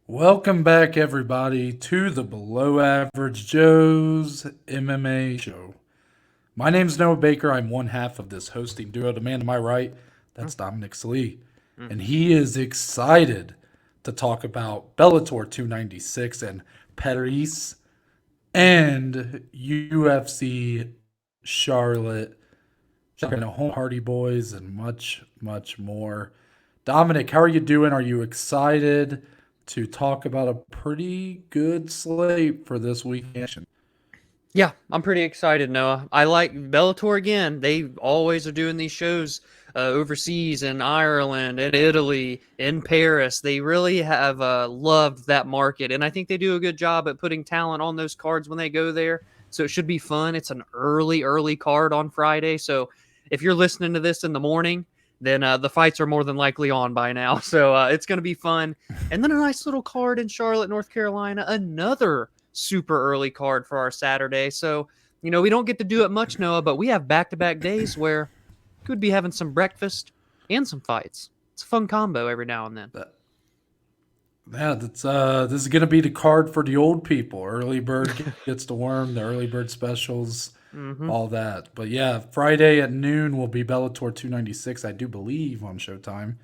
Welcome back, everybody, to the Below Average Joe's MMA show. My name's Noah Baker. I'm one half of this hosting duo. The man to my right, that's Dominic Salee. And he is excited to talk about Bellator 296 and Paris and UFC Charlotte, Home Hardy Boys, and much, much more. Dominic, how are you doing? Are you excited to talk about a pretty good slate for this weekend? Yeah, I'm pretty excited, Noah. I like Bellator again. They always are doing these shows overseas in Ireland, in Italy, in Paris. They really have loved that market, and I think they do a good job at putting talent on those cards when they go there. So it should be fun. It's an early card on Friday. So if you're listening to this in the morning, then the fights are more than likely on by now. So it's going to be fun. And then a nice little card in Charlotte, North Carolina, another super early card for our Saturday. So, we don't get to do it much, Noah, but we have back-to-back days where could be having some breakfast and some fights. It's a fun combo every now and then. Yeah, this is gonna be the card for the old people. Early bird gets the worm, the early bird specials, Mm-hmm. all that. But yeah, Friday at noon will be Bellator 296, I do believe, on Showtime.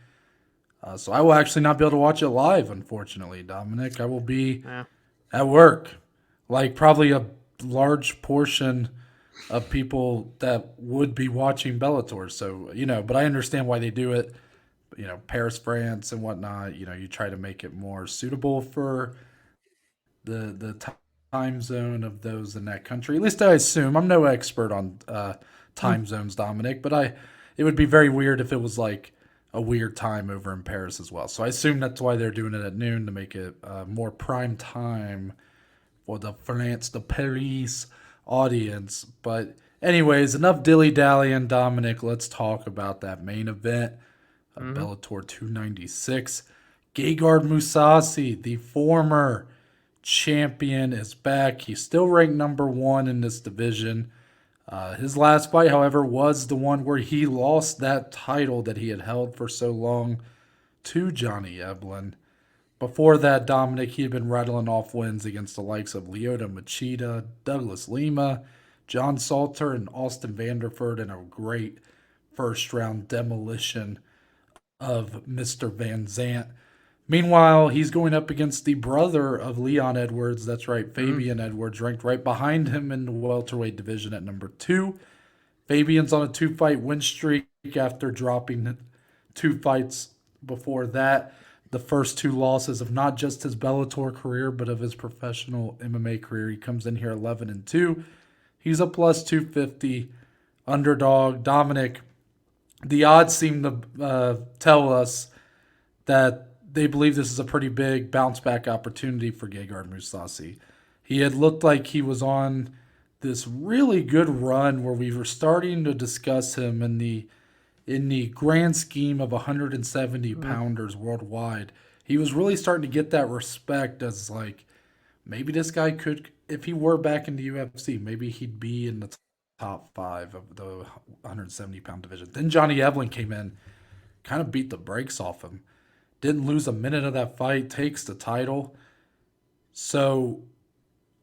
So I will actually not be able to watch it live, unfortunately, Dominic. I will be Yeah. at work, like probably a large portion of people that would be watching Bellator. So, but I understand why they do it. Paris, France, and whatnot. You try to make it more suitable for the time zone of those in that country. At least I assume. I'm no expert on time zones, Dominic, but it would be very weird if it was like a weird time over in Paris as well. So I assume that's why they're doing it at noon to make it more prime time for the Paris audience. But anyways, enough dilly dallying, Dominic. Let's talk about that main event of Mm-hmm. Bellator 296. Gegard Mousasi, the former champion, is back. He's still ranked number one in this division. His last fight, however, was the one where he lost that title that he had held for so long to Johnny Eblen. Before that, Dominic, he had been rattling off wins against the likes of Lyoto Machida, Douglas Lima, John Salter, and Austin Vanderford in a great first round demolition of Mr. Van Zant. Meanwhile, he's going up against the brother of Leon Edwards. That's right, Fabian Edwards, ranked right behind him in the welterweight division at number two. Fabian's on a two-fight win streak after dropping two fights before that. The first two losses of not just his Bellator career, but of his professional MMA career. He comes in here 11-2. He's a plus 250 underdog. Dominic, the odds seem to tell us that they believe this is a pretty big bounce back opportunity for Gegard Mousasi. He had looked like he was on this really good run where we were starting to discuss him in the grand scheme of 170 pounders worldwide. He was really starting to get that respect as like maybe this guy could, if he were back in the UFC, maybe he'd be in the top five of the 170-pound division. Then Johnny Evelyn came in, kind of beat the brakes off him. Didn't lose a minute of that fight, takes the title. So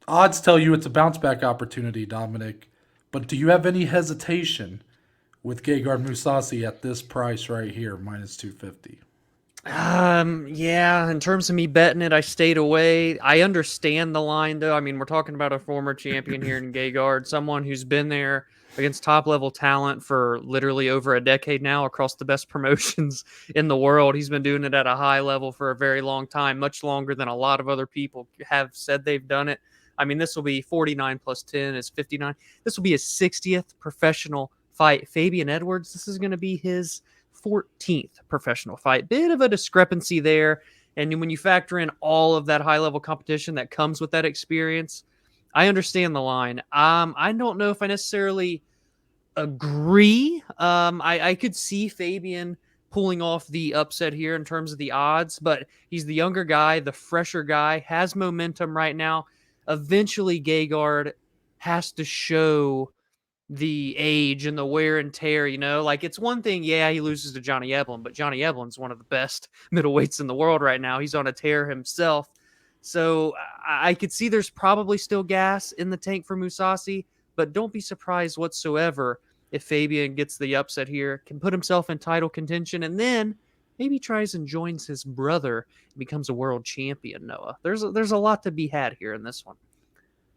odds tell you it's a bounce back opportunity, Dominic. But do you have any hesitation with Gegard Mousasi at this price right here, minus 250? Yeah, in terms of me betting it, I stayed away. I understand the line, though. I mean, we're talking about a former champion here in Gegard, someone who's been there against top level talent for literally over a decade now across the best promotions in the world. He's been doing it at a high level for a very long time, much longer than a lot of other people have said they've done it. I mean, this will be 49 plus 10 is 59. This will be his 60th professional fight. Fabian Edwards, this is going to be his 14th professional fight. Bit of a discrepancy there. And when you factor in all of that high level competition that comes with that experience, I understand the line. I don't know if I necessarily agree. I could see Fabian pulling off the upset here in terms of the odds, but he's the younger guy, the fresher guy, has momentum right now. Eventually, Gegard has to show the age and the wear and tear, like it's one thing, yeah, he loses to Johnny Eblen, but Johnny Eblen's one of the best middleweights in the world right now. He's on a tear himself. So I could see there's probably still gas in the tank for Mousasi, but don't be surprised whatsoever if Fabian gets the upset here, can put himself in title contention, and then maybe tries and joins his brother and becomes a world champion, Noah. There's a lot to be had here in this one.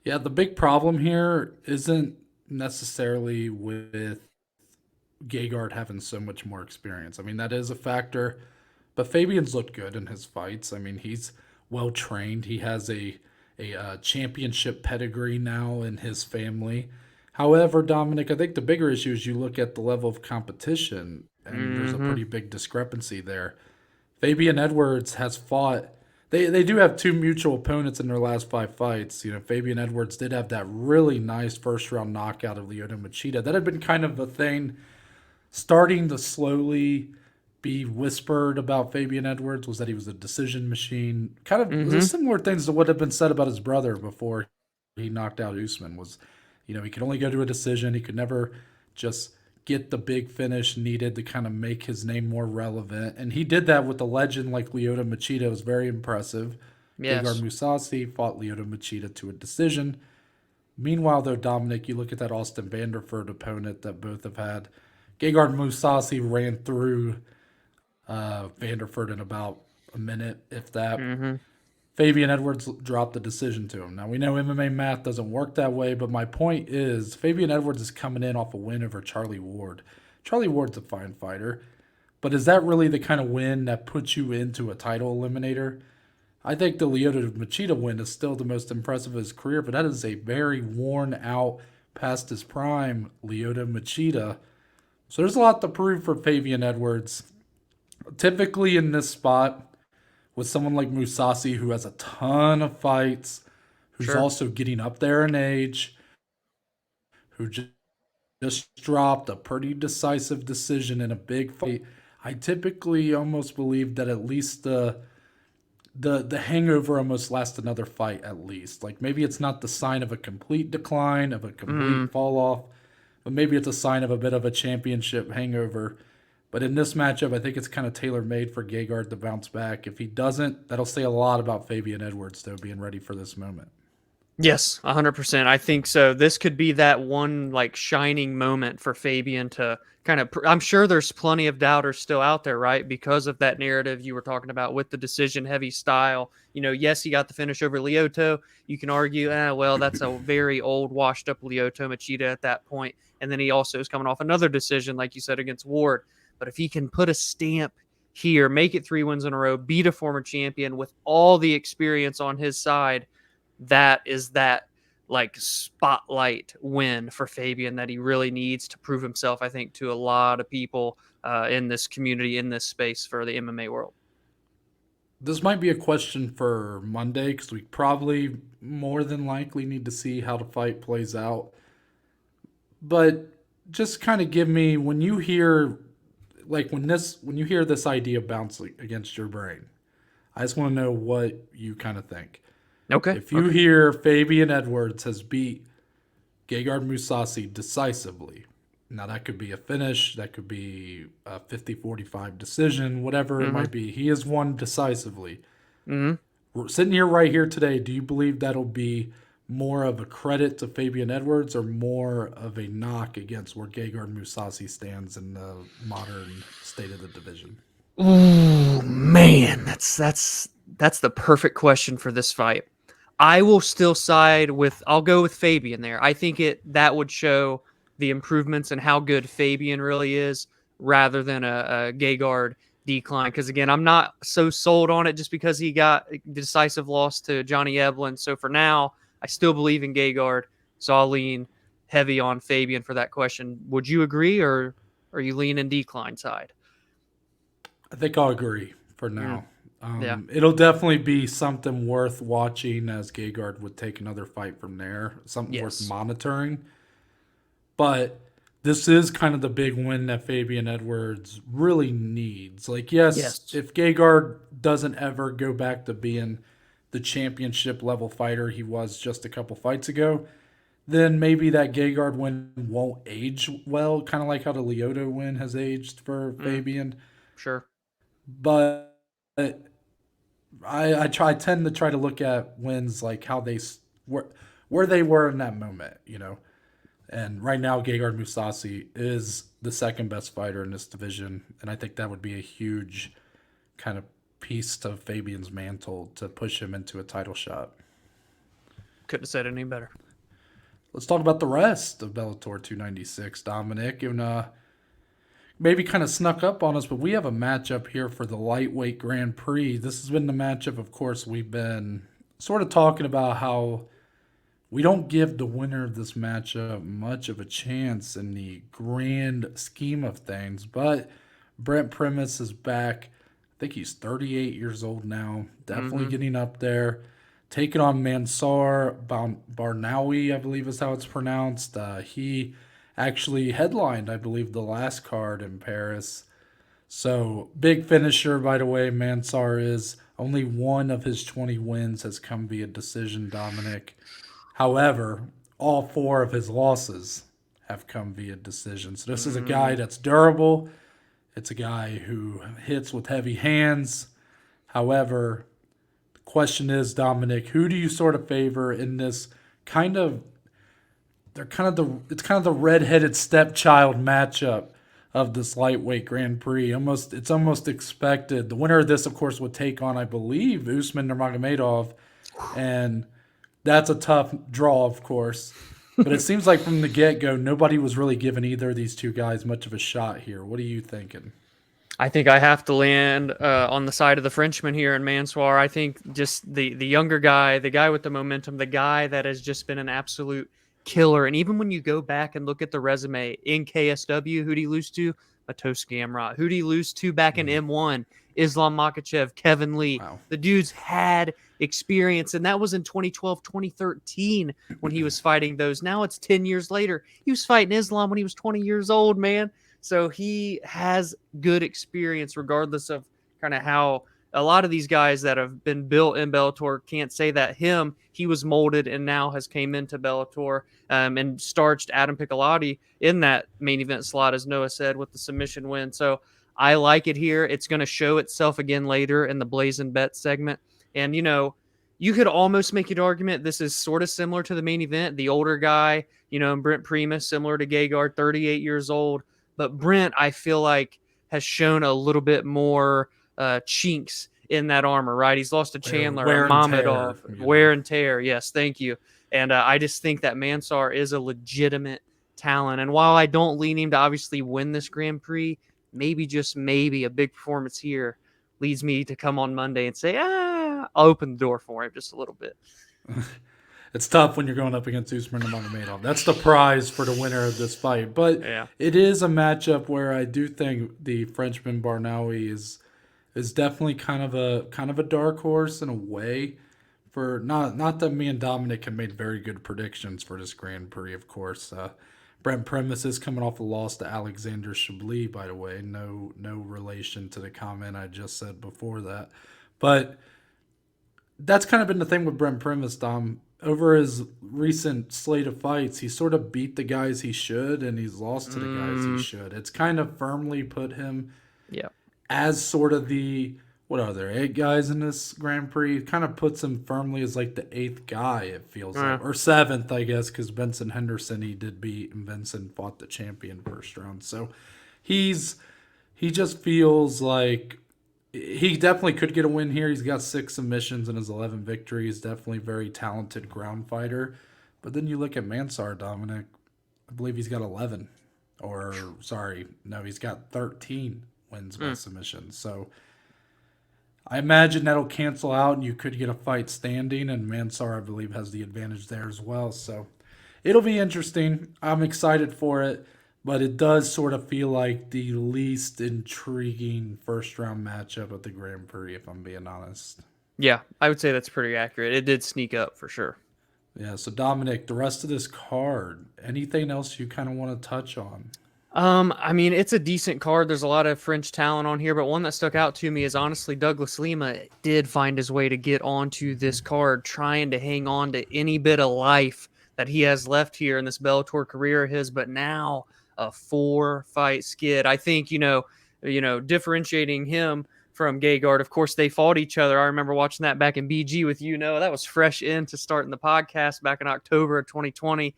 Yeah, the big problem here isn't necessarily with Gegard having so much more experience. I mean, that is a factor, but Fabian's looked good in his fights. I mean, he's well trained. He has a championship pedigree now in his family. However, Dominic, I think the bigger issue is you look at the level of competition, and there's a Mm-hmm. pretty big discrepancy there. Fabian Edwards has fought. They do have two mutual opponents in their last 5 fights. Fabian Edwards did have that really nice first round knockout of Lyoto Machida. That had been kind of a thing starting to slowly be whispered about Fabian Edwards, was that he was a decision machine. Kind of was a Mm-hmm. similar things to what had been said about his brother before he knocked out Usman. Was, he could only go to a decision. He could never just get the big finish needed to kind of make his name more relevant. And he did that with a legend like Lyoto Machida. It was very impressive. Gegard Yes. Mousasi fought Lyoto Machida to a decision. Meanwhile, though, Dominic, you look at that Austin Vanderford opponent that both have had. Gegard Mousasi ran through Vanderford in about a minute, if that. Mm-hmm. Fabian Edwards dropped the decision to him. Now, we know MMA math doesn't work that way, but my point is Fabian Edwards is coming in off a win over Charlie Ward. Charlie Ward's a fine fighter, but is that really the kind of win that puts you into a title eliminator? I think the Lyoto Machida win is still the most impressive of his career, but that is a very worn out, past his prime Lyoto Machida. So there's a lot to prove for Fabian Edwards. Typically in this spot, with someone like Mousasi who has a ton of fights, who's Sure. also getting up there in age, who just dropped a pretty decisive decision in a big fight, I typically almost believe that at least the hangover almost lasts another fight at least. Like maybe it's not the sign of a complete decline, of a Mm. complete fall off, but maybe it's a sign of a bit of a championship hangover. But in this matchup, I think it's kind of tailor made for Gegard to bounce back. If he doesn't, that'll say a lot about Fabian Edwards, though, being ready for this moment. Yes, 100%. I think so. This could be that one like shining moment for Fabian to kind of. I'm sure there's plenty of doubters still out there, right? Because of that narrative you were talking about with the decision heavy style. Yes, he got the finish over Lyoto. You can argue, well, that's a very old, washed up Lyoto Machida at that point. And then he also is coming off another decision, like you said, against Ward. But if he can put a stamp here, make it 3 wins in a row, beat a former champion with all the experience on his side, that is that like spotlight win for Fabian that he really needs to prove himself, I think, to a lot of people in this community, in this space for the MMA world. This might be a question for Monday because we probably more than likely need to see how the fight plays out. But just kind of give me when you hear when you hear this idea bounce against your brain, I just want to know what you kind of think. Okay. If you hear Fabian Edwards has beat Gegard Mousasi decisively, now that could be a finish, that could be a 50-45 decision, whatever it Mm-hmm. might be. He has won decisively. Mm-hmm. We're sitting here right here today, do you believe that'll be more of a credit to Fabian Edwards or more of a knock against where Gegard Mousasi stands in the modern state of the division? Ooh, man, that's the perfect question for this fight. I will still side with. I'll go with Fabian there. I think that would show the improvements and how good Fabian really is, rather than a Gegard decline. Because again, I'm not so sold on it just because he got a decisive loss to Johnny Eblen. So for now, I still believe in Gegard. So I'll lean heavy on Fabian for that question. Would you agree, or are you leaning decline side? I think I'll agree for Mm, now. yeah. It'll definitely be something worth watching as Gegard would take another fight from there, something worth Yes. monitoring. But this is kind of the big win that Fabian Edwards really needs. Like, yes, Yes. if Gegard doesn't ever go back to being the championship level fighter he was just a couple fights ago, then maybe that Gegard win won't age well, kind of like how the Lyoto win has aged for Mm, Fabian. sure. But I tend to try to look at wins like how where they were in that moment, you know. And right now, Gegard Mousasi is the second best fighter in this division, and I think that would be a huge kind of piece to Fabian's mantle to push him into a title shot. Couldn't have said it any better. Let's talk about the rest of Bellator 296, Dominic, and maybe kind of snuck up on us, but we have a matchup here for the lightweight Grand Prix. This has been the matchup, of course, we've been sort of talking about how we don't give the winner of this matchup much of a chance in the grand scheme of things, but Brent Primus is back. I think he's 38 years old now, definitely getting up there. Taking on Mansour Barnaoui, I believe is how it's pronounced. He actually headlined, I believe, the last card in Paris. So, big finisher, by the way, Mansour is. Only one of his 20 wins has come via decision, Dominic. However, all four of his losses have come via decision. So, this is a guy that's durable. It's a guy who hits with heavy hands. However, the question is, Dominic, who do you sort of favor in this kind of it's kind of the redheaded stepchild matchup of this lightweight Grand Prix. It's almost expected. The winner of this, of course, would take on, I believe, Usman Nurmagomedov, and that's a tough draw, of course. But it seems like from the get-go, nobody was really giving either of these two guys much of a shot here. What are you thinking? I think I have to land on the side of the Frenchman here in Mansour. I think just the younger guy, the guy with the momentum, the guy that has just been an absolute killer. And even when you go back and look at the resume in KSW, who'd he lose to? Matoski Amrat. Who'd he lose to back in M1? Islam Makhachev, Kevin Lee. Wow. The dude's had experience, and that was in 2012, 2013 when he was fighting those. Now it's 10 years later. He was fighting Islam when he was 20 years old, man. So he has good experience regardless of kind of how a lot of these guys that have been built in Bellator can't say that he was molded and now has came into Bellator and starched Adam Piccolotti in that main event slot, as Noah said, with the submission win. So I like it here. It's going to show itself again later in the Blazin Bets segment. And, you know, you could almost make an argument this is sort of similar to the main event. The older guy, you know, Brent Primus, similar to Gegard, 38 years old. But Brent, I feel like, has shown a little bit more chinks in that armor, right? He's lost to Chandler, wear and Mamedov, tear, you know. wear and tear. Yes, thank you. And I just think that Mansour is a legitimate talent. And while I don't lean him to obviously win this Grand Prix, maybe, just maybe, a big performance here leads me to come on Monday and say, I'll open the door for him just a little bit. It's tough when you're going up against Usman Nurmagomedov. That's the prize for the winner of this fight. But Yeah. it is a matchup where I do think the Frenchman Barnaoui is definitely kind of a dark horse in a way. For not that me and Dominic have made very good predictions for this Grand Prix, of course. Brent Primus is coming off a loss to Alexander Chablis, by the way. No relation to the comment I just said before that. But that's kind of been the thing with Brent Primus, Dom. Over his recent slate of fights, he sort of beat the guys he should, and he's lost to the guys he should. It's kind of firmly put him Yeah. as sort of what are there, 8 guys in this Grand Prix? It kind of puts him firmly as like the 8th guy, it feels like. Or 7th, I guess, because Benson Henderson, he did beat, and Benson fought the champion first round. So he just feels like he definitely could get a win here. He's got 6 submissions in his 11 victories. Definitely very talented ground fighter. But then you look at Mansour, Dominic. I believe he's got 11. He's got 13 wins by submission. So I imagine that'll cancel out, and you could get a fight standing. And Mansour, I believe, has the advantage there as well. So it'll be interesting. I'm excited for it. But it does sort of feel like the least intriguing first-round matchup at the Grand Prix, if I'm being honest. Yeah, I would say that's pretty accurate. It did sneak up for sure. Yeah, so Dominic, the rest of this card, anything else you kind of want to touch on? I mean, it's a decent card. There's a lot of French talent on here, but one that stuck out to me is honestly Douglas Lima did find his way to get onto this card, trying to hang on to any bit of life that he has left here in this Bellator career of his, but now a 4-fight skid. I think, differentiating him from Gegard, of course, they fought each other. I remember watching that back in BG with that was fresh into starting the podcast back in October of 2020.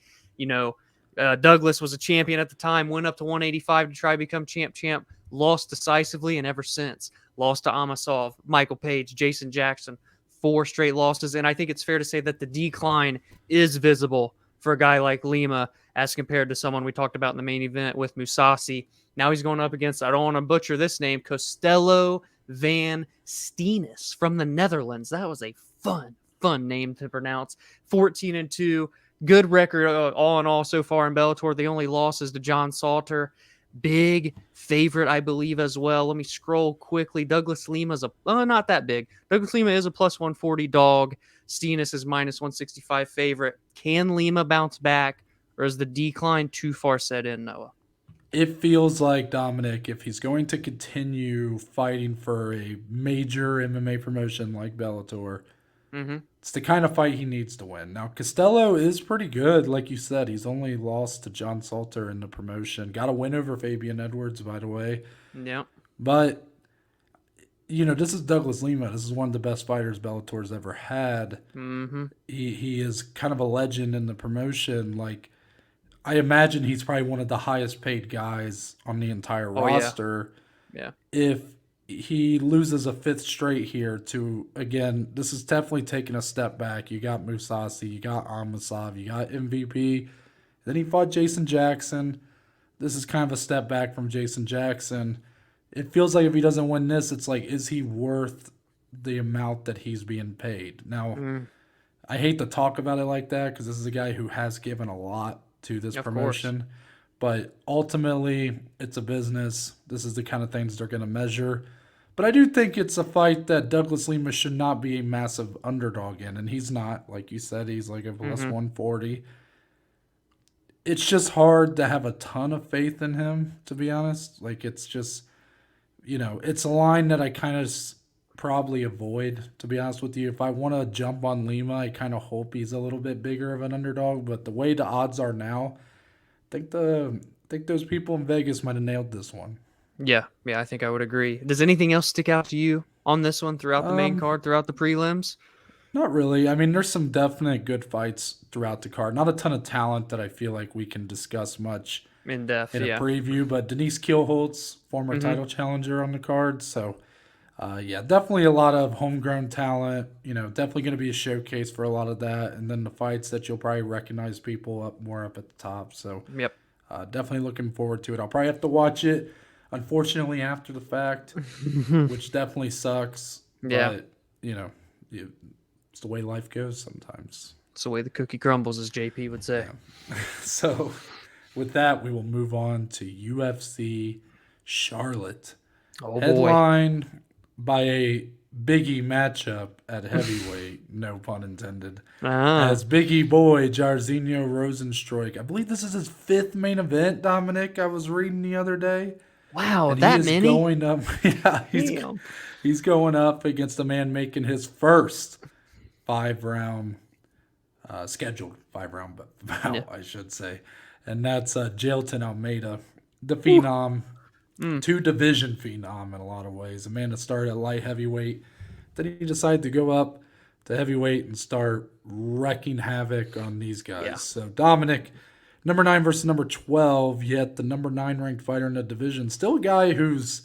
Douglas was a champion at the time, went up to 185 to try to become champ, lost decisively, and ever since lost to Amasov, Michael Page, Jason Jackson, 4 straight losses. And I think it's fair to say that the decline is visible for a guy like Lima as compared to someone we talked about in the main event with Mousasi. Now he's going up against, I don't want to butcher this name, Costello van Steenis from the Netherlands. That was a fun name to pronounce. 14-2. Good record all in all so far in Bellator. The only loss is to John Salter. Big favorite, I believe, as well. Let me scroll quickly. Douglas Lima's not that big. Douglas Lima is a plus 140 dog. Steenis is minus 165 favorite. Can Lima bounce back, or is the decline too far set in, Noah? It feels like, Dominic, if he's going to continue fighting for a major MMA promotion like Bellator, it's the kind of fight he needs to win. Now, Costello is pretty good. Like you said, he's only lost to John Salter in the promotion. Got a win over Fabian Edwards, by the way. Yeah. But, this is Douglas Lima. This is one of the best fighters Bellator's ever had. He is kind of a legend in the promotion. Like, I imagine he's probably one of the highest paid guys on the entire roster. Yeah. If he loses a 5th straight here to, again, this is definitely taking a step back. You got Mousasi, you got Amasov, you got MVP. Then he fought Jason Jackson. This is kind of a step back from Jason Jackson. It feels like if he doesn't win this, it's like, is he worth the amount that he's being paid? Now, I hate to talk about it like that because this is a guy who has given a lot to this promotion. But ultimately, it's a business. This is the kind of things they're going to measure. But I do think it's a fight that Douglas Lima should not be a massive underdog in. And he's not. Like you said, he's like a plus 140. It's just hard to have a ton of faith in him, to be honest. Like, it's just, it's a line that I kind of probably avoid, to be honest with you. If I want to jump on Lima, I kind of hope he's a little bit bigger of an underdog. But the way the odds are now, I think those people in Vegas might have nailed this one. Yeah, I think I would agree. Does anything else stick out to you on this one throughout the main card, throughout the prelims? Not really. I mean, there's some definite good fights throughout the card. Not a ton of talent that I feel like we can discuss much in depth in a preview, but Denise Kielholtz, former title challenger on the card. So, definitely a lot of homegrown talent. Definitely going to be a showcase for a lot of that. And then the fights that you'll probably recognize people up at the top. So, definitely looking forward to it. I'll probably have to watch it, unfortunately, after the fact, which definitely sucks. Yeah. But, it's the way life goes sometimes. It's the way the cookie crumbles, as JP would say. Yeah. So, with that, we will move on to UFC Charlotte. Headlined by a Biggie matchup at heavyweight, no pun intended. As Biggie boy Jairzinho Rozentruik. I believe this is his 5th main event, Dominic, I was reading the other day. Wow, that many? Going up, he's going up against a man making his first 5-round, scheduled 5-round bout, I should say. And that's Jailton Almeida, the phenom. 2-division phenom in a lot of ways. A man that started at light heavyweight. Then he decided to go up to heavyweight and start wrecking havoc on these guys. Yeah. So, Dominic, number 9 versus number 12, yet the number 9 ranked fighter in the division. Still a guy who's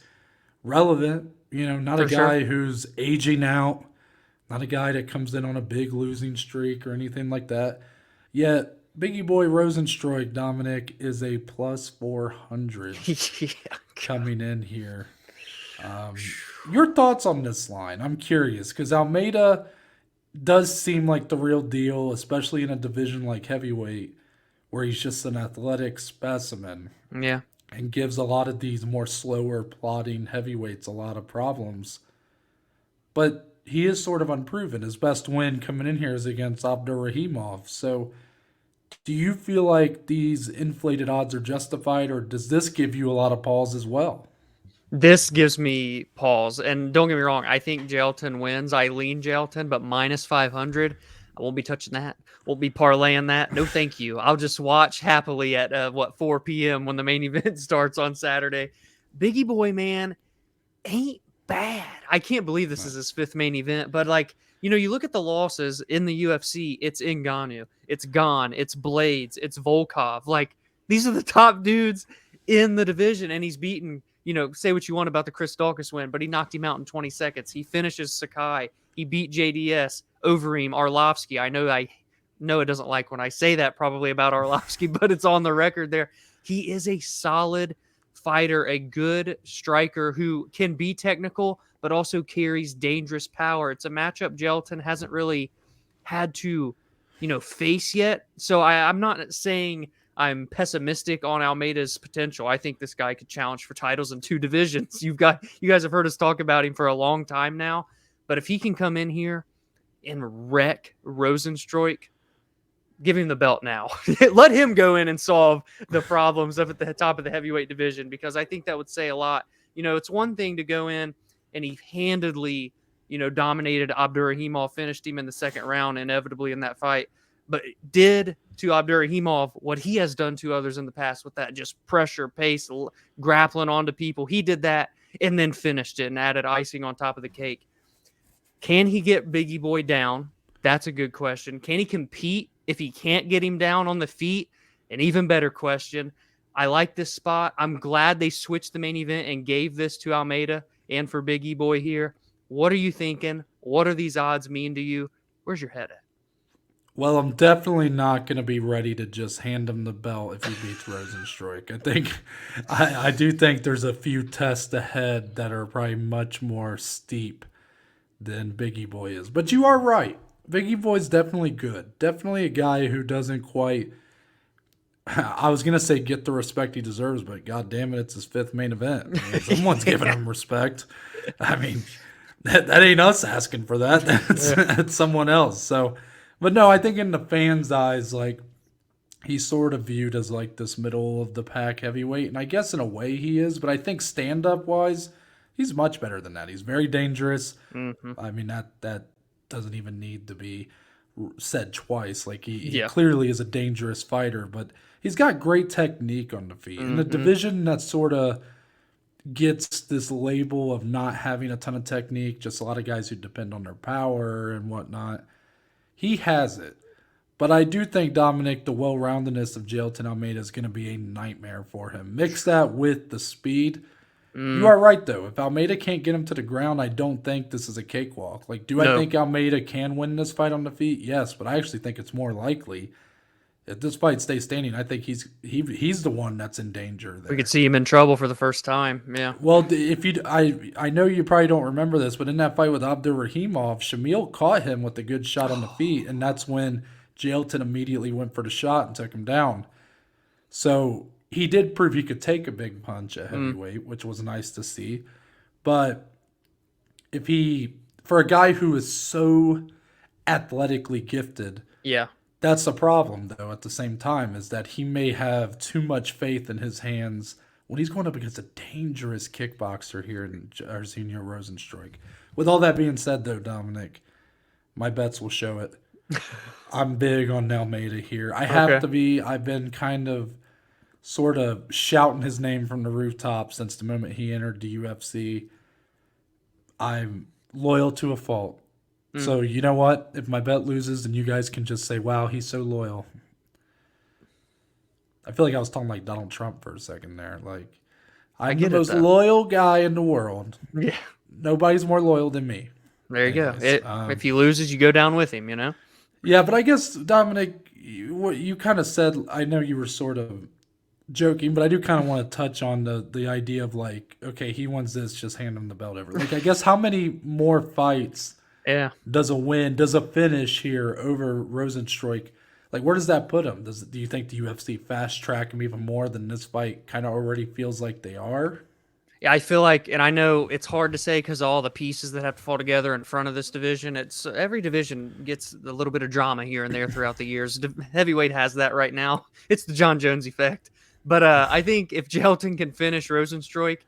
relevant, not a guy who's aging out, not a guy that comes in on a big losing streak or anything like that. Yet, Biggie boy Rozentruik, Dominic, is a plus 400 coming in here. Your thoughts on this line? I'm curious because Almeida does seem like the real deal, especially in a division like heavyweight where he's just an athletic specimen. Yeah. And gives a lot of these more slower, plodding heavyweights a lot of problems. But he is sort of unproven. His best win coming in here is against Abdurrahimov. So, do you feel like these inflated odds are justified, or does this give you a lot of pause as well? This gives me pause. And don't get me wrong, I think Jailton wins. I lean Jailton, but minus 500. I won't be touching that. Won't be parlaying that. No, thank you. I'll just watch happily at 4 p.m. when the main event starts on Saturday. Biggie Boy, man, ain't bad. I can't believe this is his 5th main event, but like, you look at the losses in the UFC, it's Ngannou, it's Gane, it's Blades, it's Volkov. Like, these are the top dudes in the division, and he's beaten, say what you want about the Chris Daukaus win, but he knocked him out in 20 seconds. He finishes Sakai. He beat JDS, Overeem, Arlovsky. I know it doesn't like when I say that probably about Arlovsky, but it's on the record there. He is a solid fighter, a good striker who can be technical, but also carries dangerous power. It's a matchup Jailton hasn't really had to, face yet. So I'm not saying I'm pessimistic on Almeida's potential. I think this guy could challenge for titles in 2 divisions. You guys have heard us talk about him for a long time now, but if he can come in here and wreck Rozentruik, give him the belt now. Let him go in and solve the problems up at the top of the heavyweight division, because I think that would say a lot. It's one thing to go in and he handedly, dominated Abdurakhimov, finished him in the 2nd round inevitably in that fight, but did to Abdurakhimov what he has done to others in the past with that just pressure, pace, grappling onto people. He did that and then finished it and added icing on top of the cake. Can he get Biggie Boy down? That's a good question. Can he compete if he can't get him down on the feet? An even better question. I like this spot. I'm glad they switched the main event and gave this to Almeida and for Biggie Boy here. What are you thinking? What do these odds mean to you? Where's your head at? Well, I'm definitely not going to be ready to just hand him the belt if he beats Rozentruik. I do think there's a few tests ahead that are probably much more steep than Biggie Boy is. But you are right. Biggie Boy's definitely good. Definitely a guy who doesn't quite, I was going to say get the respect he deserves, but God damn it, it's his 5th main event. Someone's giving him respect. That ain't us asking for that. That's someone else. So, but no, I think in the fans' eyes, like, he's sort of viewed as like this middle of the pack heavyweight. And I guess in a way he is, but I think stand-up wise, he's much better than that. He's very dangerous. Mm-hmm. That doesn't even need to be said twice. Like he clearly is a dangerous fighter, but he's got great technique on the feet. In a division that sort of gets this label of not having a ton of technique, just a lot of guys who depend on their power and whatnot, he has it. But I do think, Dominic, the well-roundedness of Jailton Almeida is going to be a nightmare for him. Mix that with the speed. You are right, though. If Almeida can't get him to the ground, I don't think this is a cakewalk. Like, I think Almeida can win this fight on the feet? Yes, but I actually think it's more likely. If this fight stays standing, I think he's the one that's in danger there. We could see him in trouble for the first time. Yeah. Well, I know you probably don't remember this, but in that fight with Abdurakhimov, Shamil caught him with a good shot on the feet, and that's when Jailton immediately went for the shot and took him down. So he did prove he could take a big punch at heavyweight, which was nice to see. But for a guy who is so athletically gifted, that's the problem, though, at the same time, is that he may have too much faith in his hands when he's going up against a dangerous kickboxer here in Jairzinho Rozentruik. With all that being said, though, Dominic, my bets will show it. I'm big on Almeida here. I have to be. I've been kind of sort of shouting his name from the rooftop since the moment he entered the UFC. I'm loyal to a fault. So you know what? If my bet loses, then you guys can just say, wow, he's so loyal. I feel like I was talking like Donald Trump for a second there. Like, I'm the most loyal guy in the world. Yeah. Nobody's more loyal than me. There you go. If he loses, you go down with him, Yeah, but I guess, Dominic, what you kind of said, I know you were sort of joking, but I do kind of want to touch on the idea of like, okay, he wins this, just hand him the belt over. Like, I guess how many more fights does a finish here over Rozentruik, like, where does that put him? Do you think the UFC fast track him even more than this fight kind of already feels like they are? Yeah, I feel like, and I know it's hard to say because of all the pieces that have to fall together in front of this division. It's every division gets a little bit of drama here and there throughout the years. Heavyweight has that right now. It's the John Jones effect. But I think if Jailton can finish Rozentruik,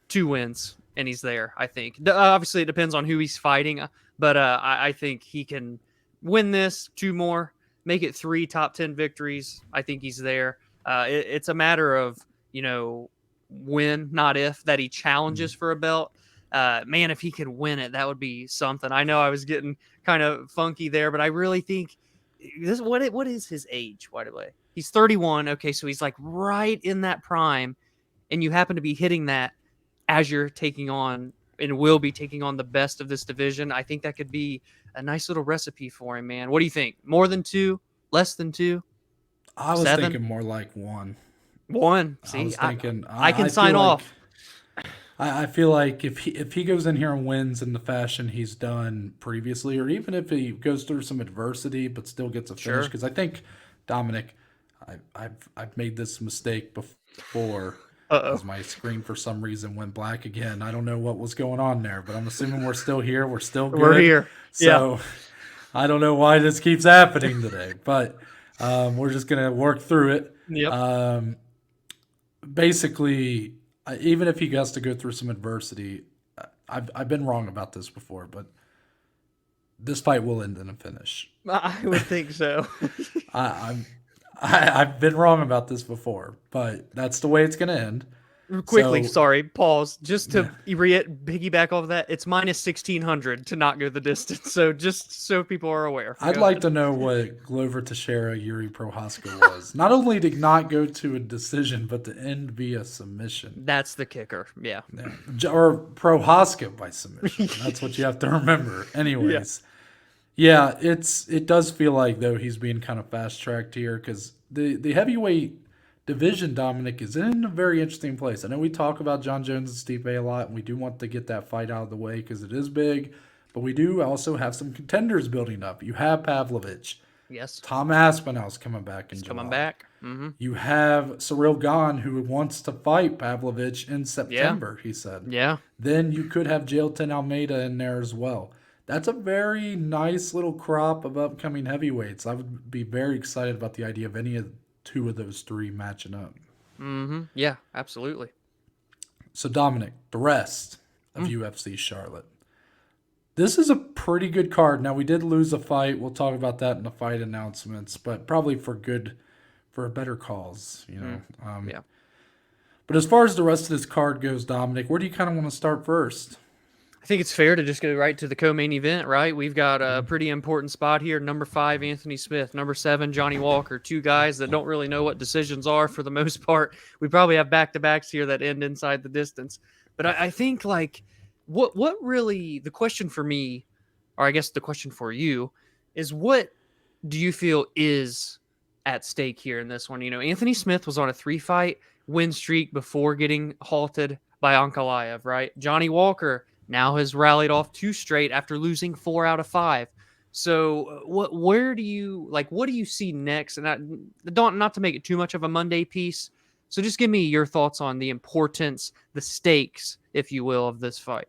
2 wins, and he's there, I think. Obviously, it depends on who he's fighting, but I think he can win this, 2 more, make it 3 top 10 victories. I think he's there. It's a matter of, when, not if, that he challenges for a belt. Man, if he could win it, that would be something. I know I was getting kind of funky there, but I really think this. What is his age? By the way, he's 31. Okay, so he's like right in that prime, and you happen to be hitting that as you're taking on and will be taking on the best of this division. I think that could be a nice little recipe for him, man. What do you think? More than 2? Less than 2? I was 7? thinking more like 1. 1. I See, was thinking. I can I sign feel off. I feel like if he goes in here and wins in the fashion he's done previously, or even if he goes through some adversity but still gets a finish, Sure. because I think Dominic, I've made this mistake before. Uh-oh. As my screen for some reason went black again. I don't know what was going on there, but I'm assuming we're still here. We're still good. We're here. So I don't know why this keeps happening today, but we're just gonna work through it. Yep. Basically, even if he has to go through some adversity, I've been wrong about this before, but this fight will end in a finish. I would think so. I've been wrong about this before, but that's the way it's going to end. Quickly, So- sorry, pause. Just to piggyback off of that, it's minus 1,600 to not go the distance. So just so people are aware. I'd like to know what Glover Teixeira Yuri Prohaska was. Not only to not go to a decision, but to end via submission. That's the kicker. Yeah. Or Prohaska by submission. That's what you have to remember. Anyways. Yeah, it does feel like, though, he's being kind of fast-tracked here because the heavyweight division, Dominic, is in a very interesting place. I know we talk about John Jones and Stipe a lot, and we do want to get that fight out of the way because it is big, but we do also have some contenders building up. You have Pavlovich. Yes. Tom Aspinall's coming back in July. Coming back. Mm-hmm. You have Ciryl Gane, who wants to fight Pavlovich in September, he said. Yeah. Then you could have Jailton Almeida in there as well. That's a very nice little crop of upcoming heavyweights. I would be very excited about the idea of any of 2 of those 3 matching up. Mm-hmm. Yeah, absolutely. So, Dominic, the rest of UFC Charlotte. This is a pretty good card. Now, we did lose a fight. We'll talk about that in the fight announcements, but probably for a better cause, Yeah. But as far as the rest of this card goes, Dominic, where do you kind of want to start first? I think it's fair to just go right to the co-main event, right? We've got a pretty important spot here. Number 5, Anthony Smith. Number 7, Johnny Walker. 2 guys that don't really know what decisions are for the most part. We probably have back-to-backs here that end inside the distance. But I think, like, what really, the question for me, or I guess the question for you, is what do you feel is at stake here in this one? Anthony Smith was on a 3-fight win streak before getting halted by Ankalaev, right? Johnny Walker now has rallied off 2 straight after losing 4 out of 5. So what do you see next? And not to make it too much of a Monday piece. So just give me your thoughts on the importance, the stakes, if you will, of this fight.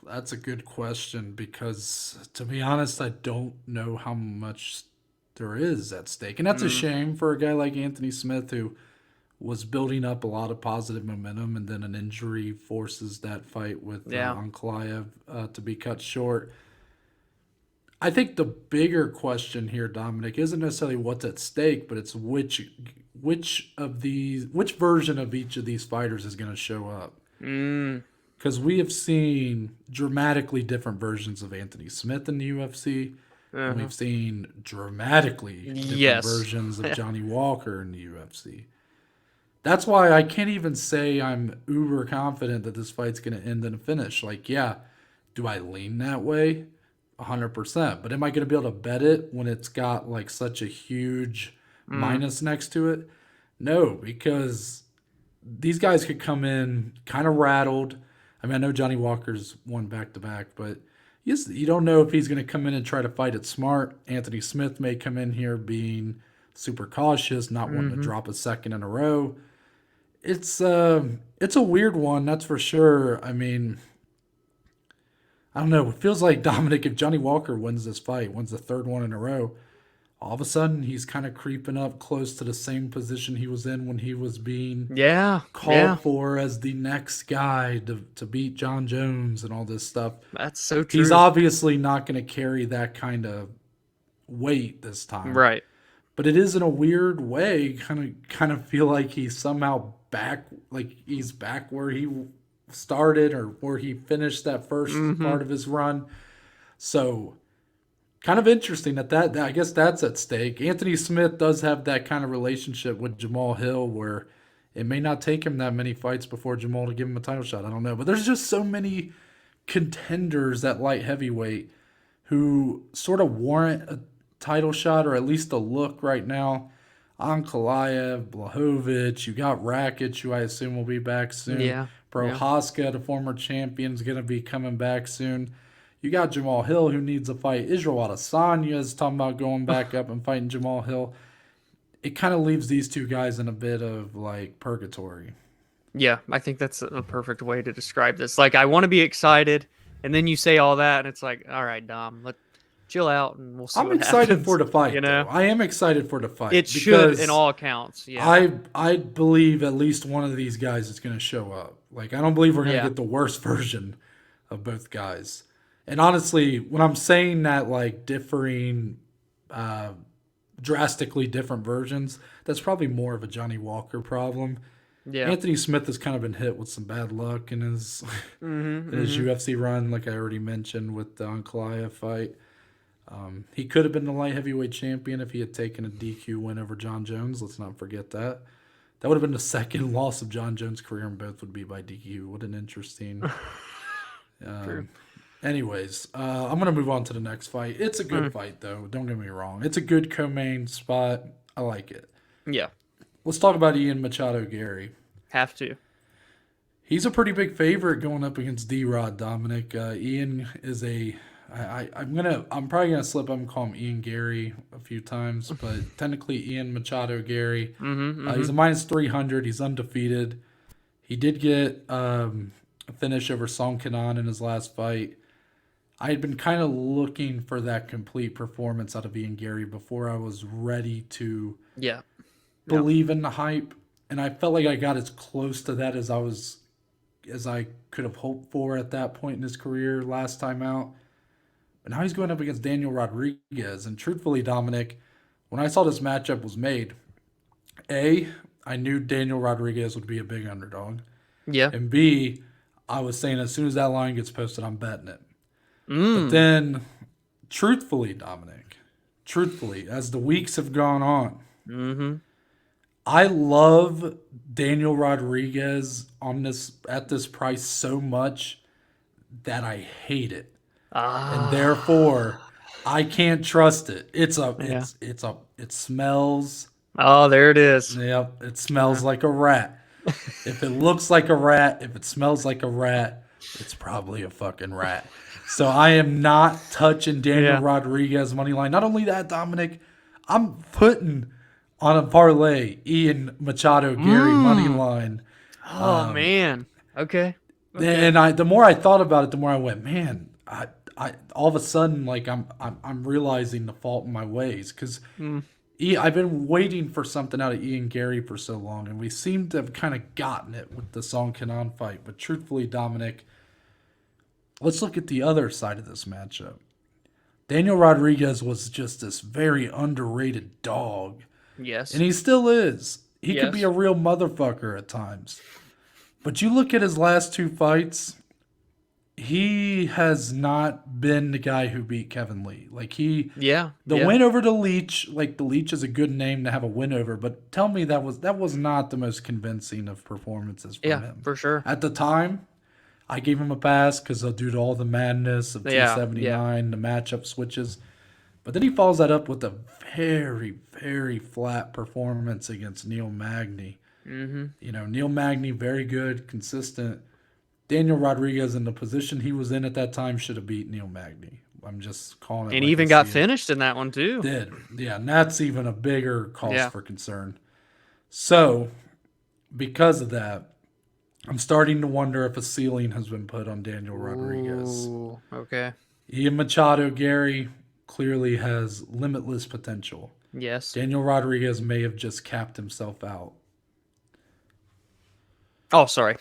That's a good question because, to be honest, I don't know how much there is at stake. And that's a shame for a guy like Anthony Smith who was building up a lot of positive momentum, and then an injury forces that fight with Ankalaev to be cut short. I think the bigger question here, Dominic, isn't necessarily what's at stake, but it's which version of each of these fighters is going to show up. Because we have seen dramatically different versions of Anthony Smith in the UFC. And we've seen dramatically different versions of Johnny Walker in the UFC. That's why I can't even say I'm uber confident that this fight's going to end in a finish. Like, yeah, do I lean that way? 100%. But am I going to be able to bet it when it's got like such a huge minus next to it? No, because these guys could come in kind of rattled. I mean, I know Johnny Walker's won back-to-back, but you don't know if he's going to come in and try to fight it smart. Anthony Smith may come in here being super cautious, not wanting to drop a second in a row. It's a weird one, that's for sure. I mean, I don't know. It feels like, Dominic, if Johnny Walker wins this fight, wins the 3rd one in a row, all of a sudden he's kind of creeping up close to the same position he was in when he was being Yeah. called for as the next guy to beat John Jones and all this stuff. That's so true. He's obviously not going to carry that kind of weight this time. Right. But it is in a weird way kind of feel like he's somehow back, like he's back where he started or where he finished that first part of his run. So kind of interesting that I guess that's at stake. Anthony Smith does have that kind of relationship with Jamal Hill where it may not take him that many fights before Jamal to give him a title shot. I don't know. But there's just so many contenders at light heavyweight who sort of warrant a title shot or at least a look right now. Ankalaev, Blachowicz, you got Rakic, who I assume will be back soon. Yeah. Prohaska, the former champion, is going to be coming back soon. You got Jamal Hill, who needs a fight. Israel Adesanya is talking about going back up and fighting Jamal Hill. It kind of leaves these two guys in a bit of, like, purgatory. Yeah, I think that's a perfect way to describe this. Like, I want to be excited, and then you say all that, and it's like, all right, Dom, let's chill out, and we'll see I'm what excited happens, for the fight, you know? though. I am excited for the fight. It should, in all accounts, yeah. I believe at least one of these guys is going to show up. Like, I don't believe we're going to get the worst version of both guys. And honestly, when I'm saying that, like, differing, drastically different versions, that's probably more of a Johnny Walker problem. Yeah. Anthony Smith has kind of been hit with some bad luck in his UFC run, like I already mentioned with the Ankalaev fight. He could have been the light heavyweight champion if he had taken a DQ win over John Jones. Let's not forget that. That would have been the second loss of John Jones' career, and both would be by DQ. What an interesting... Anyways, I'm going to move on to the next fight. It's a good fight, though. Don't get me wrong. It's a good co-main spot. I like it. Yeah. Let's talk about Ian Machado Garry. Have to. He's a pretty big favorite going up against D-Rod, Dominic. Ian is a... I'm probably gonna slip up and call him Ian Garry a few times, but technically Ian Machado Garry. He's a minus 300. He's undefeated. He did get a finish over Song Kenan in his last fight. I had been kind of looking for that complete performance out of Ian Garry before I was ready to believe in the hype, and I felt like I got as close to that as I could have hoped for at that point in his career last time out. But now he's going up against Daniel Rodriguez. And truthfully, Dominic, when I saw this matchup was made, A, I knew Daniel Rodriguez would be a big underdog. Yeah. And B, I was saying as soon as that line gets posted, I'm betting it. But then, truthfully, Dominic, as the weeks have gone on, I love Daniel Rodriguez at this price so much that I hate it. And therefore, I can't trust it. It smells. Oh, there it is. Yep, it smells like a rat. If it looks like a rat, if it smells like a rat, it's probably a fucking rat. So I am not touching Daniel Rodriguez money line. Not only that, Dominic, I'm putting on a parlay Ian Machado Garry money line. Oh man. Okay. And the more I thought about it, the more I went, man, I all of a sudden, like, I'm realizing the fault in my ways, because I've been waiting for something out of Ian Garry for so long, and we seem to have kind of gotten it with the Song Kenan fight. But truthfully, Dominic, let's look at the other side of this matchup. Daniel Rodriguez was just this very underrated dog. Yes. And he still is. He could be a real motherfucker at times. But you look at his last two fights, he has not been the guy who beat Kevin Lee. Like, the win over the Leech, like, the Leech is a good name to have a win over, but tell me that was not the most convincing of performances from him. Yeah, for sure. At the time, I gave him a pass because due to all the madness of 279, the matchup switches. But then he follows that up with a very, very flat performance against Neil Magny. You know, Neil Magny, very good, consistent. Daniel Rodriguez, in the position he was in at that time, should have beat Neil Magny. I'm just calling it. And like even got finished in that one, too. Did. Yeah, and that's even a bigger cause for concern. So, because of that, I'm starting to wonder if a ceiling has been put on Daniel Rodriguez. Ooh, okay. Ian Machado Garry clearly has limitless potential. Yes. Daniel Rodriguez may have just capped himself out. Oh, sorry.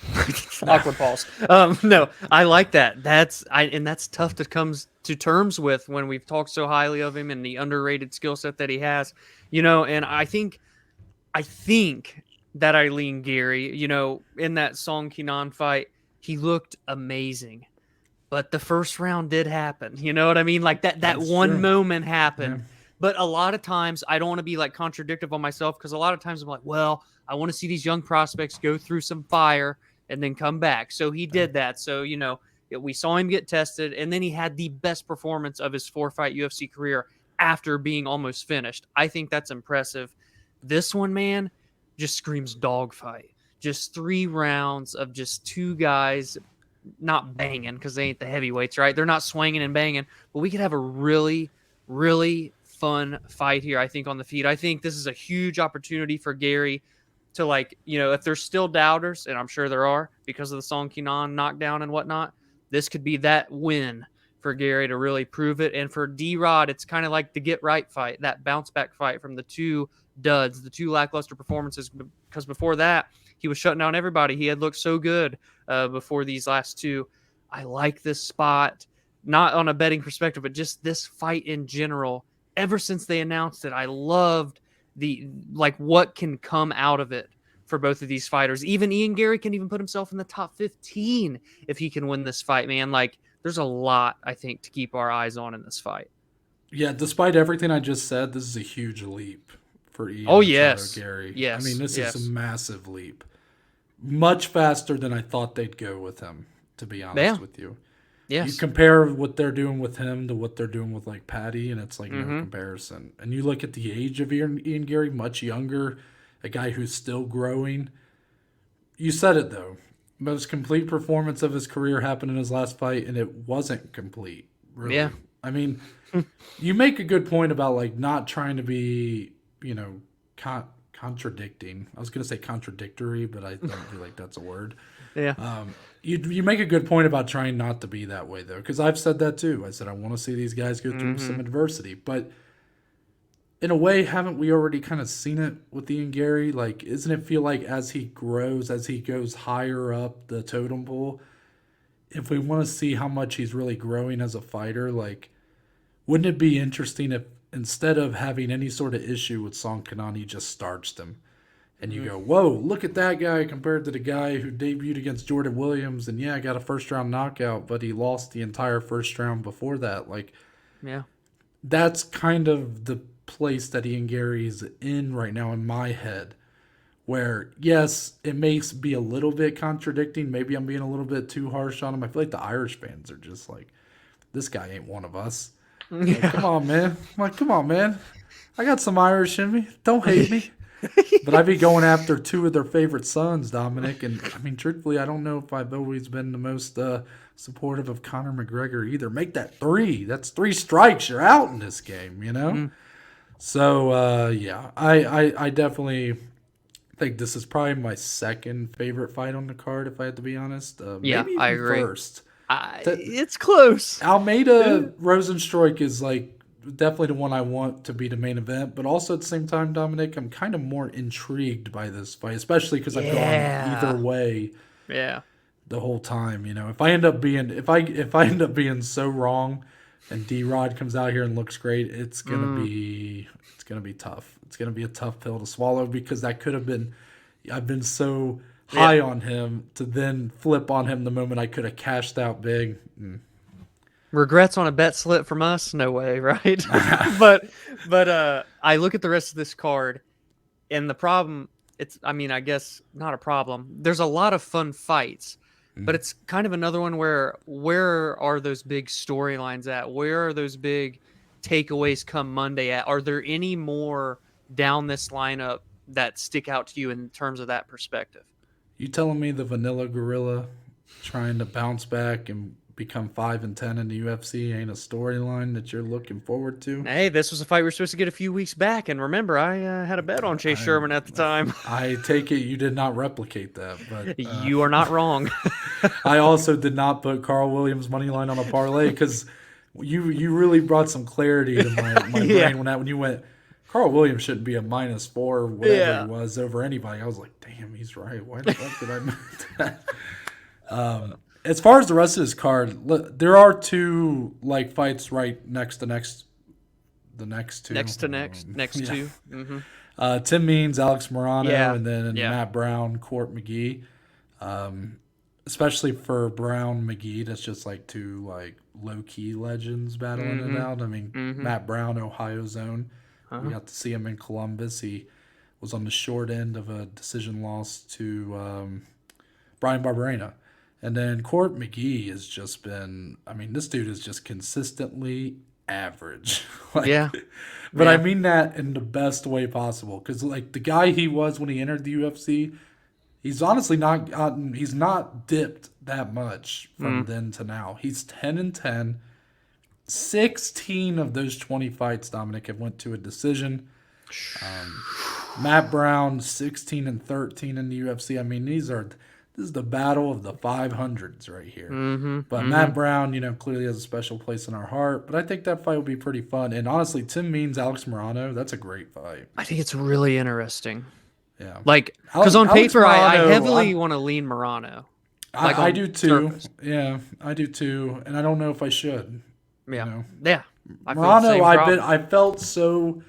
Awkward pause. No, I like that. That's tough to come to terms with when we've talked so highly of him and the underrated skill set that he has. And I think that I lean Garry. In that Song Kenan fight, he looked amazing. But the first round did happen. You know what I mean? Like that That's one true. moment happened. Yeah. But a lot of times I don't want to be like contradictive on myself, because a lot of times I'm like, well, I want to see these young prospects go through some fire and then come back. So he did that. So, we saw him get tested, and then he had the best performance of his 4-fight UFC career after being almost finished. I think that's impressive. This one, man, just screams dogfight. Just 3 rounds of just 2 guys not banging, because they ain't the heavyweights, right? They're not swinging and banging, but we could have a really, really fun fight here, I think, on the feet. I think this is a huge opportunity for Garry to, if there's still doubters, and I'm sure there are because of the Song Kenan knockdown and whatnot, this could be that win for Garry to really prove it. And for D-Rod, it's kind of like the get right fight, that bounce back fight from the 2 duds, the 2 lackluster performances, because before that, he was shutting down everybody. He had looked so good before these last 2. I like this spot, not on a betting perspective, but just this fight in general. Ever since they announced it, I loved what can come out of it for both of these fighters. Even Ian Garry can even put himself in the top 15 if he can win this fight, man. There's a lot, I think, to keep our eyes on in this fight. Yeah, despite everything I just said, this is a huge leap for Ian Garry. Yes. I mean, this is a massive leap. Much faster than I thought they'd go with him, to be honest with you. Yes. You compare what they're doing with him to what they're doing with Patty, and it's no comparison. And you look at the age of Ian Garry, much younger, a guy who's still growing. You said it, though. Most complete performance of his career happened in his last fight, and it wasn't complete, really. Yeah. I mean, you make a good point about not trying to be, contradicting. I was going to say contradictory, but I don't feel like that's a word. Yeah. You make a good point about trying not to be that way, though, because I've said that too. I said I want to see these guys go through some adversity, but in a way, haven't we already kind of seen it with Ian Garry? Isn't it feel like as he grows, as he goes higher up the totem pole, if we want to see how much he's really growing as a fighter, wouldn't it be interesting if instead of having any sort of issue with Song Kenan, he just starched him? And you go, whoa, look at that guy compared to the guy who debuted against Jordan Williams and, got a first-round knockout, but he lost the entire first round before that. Yeah. That's kind of the place that Ian Garry's in right now in my head, where, yes, it may be a little bit contradicting. Maybe I'm being a little bit too harsh on him. I feel like the Irish fans are just this guy ain't one of us. Come on, man. Come on, man. I got some Irish in me. Don't hate me. But I'd be going after 2 of their favorite sons, Dominic. And, I mean, truthfully, I don't know if I've always been the most supportive of Conor McGregor either. Make that 3. That's 3 strikes. You're out in this game, So, I definitely think this is probably my second favorite fight on the card, if I had to be honest. Maybe I agree. First. It's close. Almeida Rozentruik is definitely the one I want to be the main event, but also at the same time, Dominic, I'm kind of more intrigued by this fight, especially because I've gone either way. Yeah. The whole time, if I end up being so wrong, and D-Rod comes out here and looks great, it's gonna be tough. It's gonna be a tough pill to swallow, because that could have been. I've been so high on him to then flip on him the moment I could have cashed out big. Regrets on a bet slip from us? No way, right? but I look at the rest of this card, and the problem, I guess not a problem. There's a lot of fun fights, but it's kind of another one where are those big storylines at? Where are those big takeaways come Monday at? Are there any more down this lineup that stick out to you in terms of that perspective? You telling me the Vanilla Gorilla trying to bounce back and become 5-10 in the UFC ain't a storyline that you're looking forward to? Hey, this was a fight we were supposed to get a few weeks back, and remember, I had a bet on Chase Sherman at the time. I take it you did not replicate that, but you are not wrong. I also did not put Carl Williams money line on a parlay, because you really brought some clarity to my brain when you went Carl Williams shouldn't be a -4 or whatever Yeah. he was over anybody. I was like, damn, he's right. Why the fuck did I move that? As far as the rest of his card, there are two like fights right next to the next two. Next Yeah. two. Mm-hmm. Tim Means, Alex Morono, Yeah. and then Yeah. Matt Brown, Court McGee. Especially for Brown McGee, that's just like two like low key legends battling it out. I mean, Matt Brown, Ohio zone. We got to see him in Columbus. He was on the short end of a decision loss to Brian Barberena. And then Court McGee has just been, I mean, this dude is just consistently average. Like, Yeah. But Yeah. I mean that in the best way possible. Because, like, the guy he was when he entered the UFC, he's honestly he's not dipped that much from then to now. He's 10-10. 16 of those 20 fights, Dominic, have went to a decision. Matt Brown, 16-13 in the UFC. I mean, this is the battle of the 500s right here. But Matt Brown, clearly has a special place in our heart. But I think that fight will be pretty fun. And honestly, Tim Means, Alex Morono, that's a great fight. I think it's really interesting. Yeah. Like, because on Alex paper, I Morono, heavily want to lean Morono. Like I on do too. surface. Yeah, I do too. And I don't know if I should. Yeah. know. Yeah. I feel the same Morono, problem. I felt so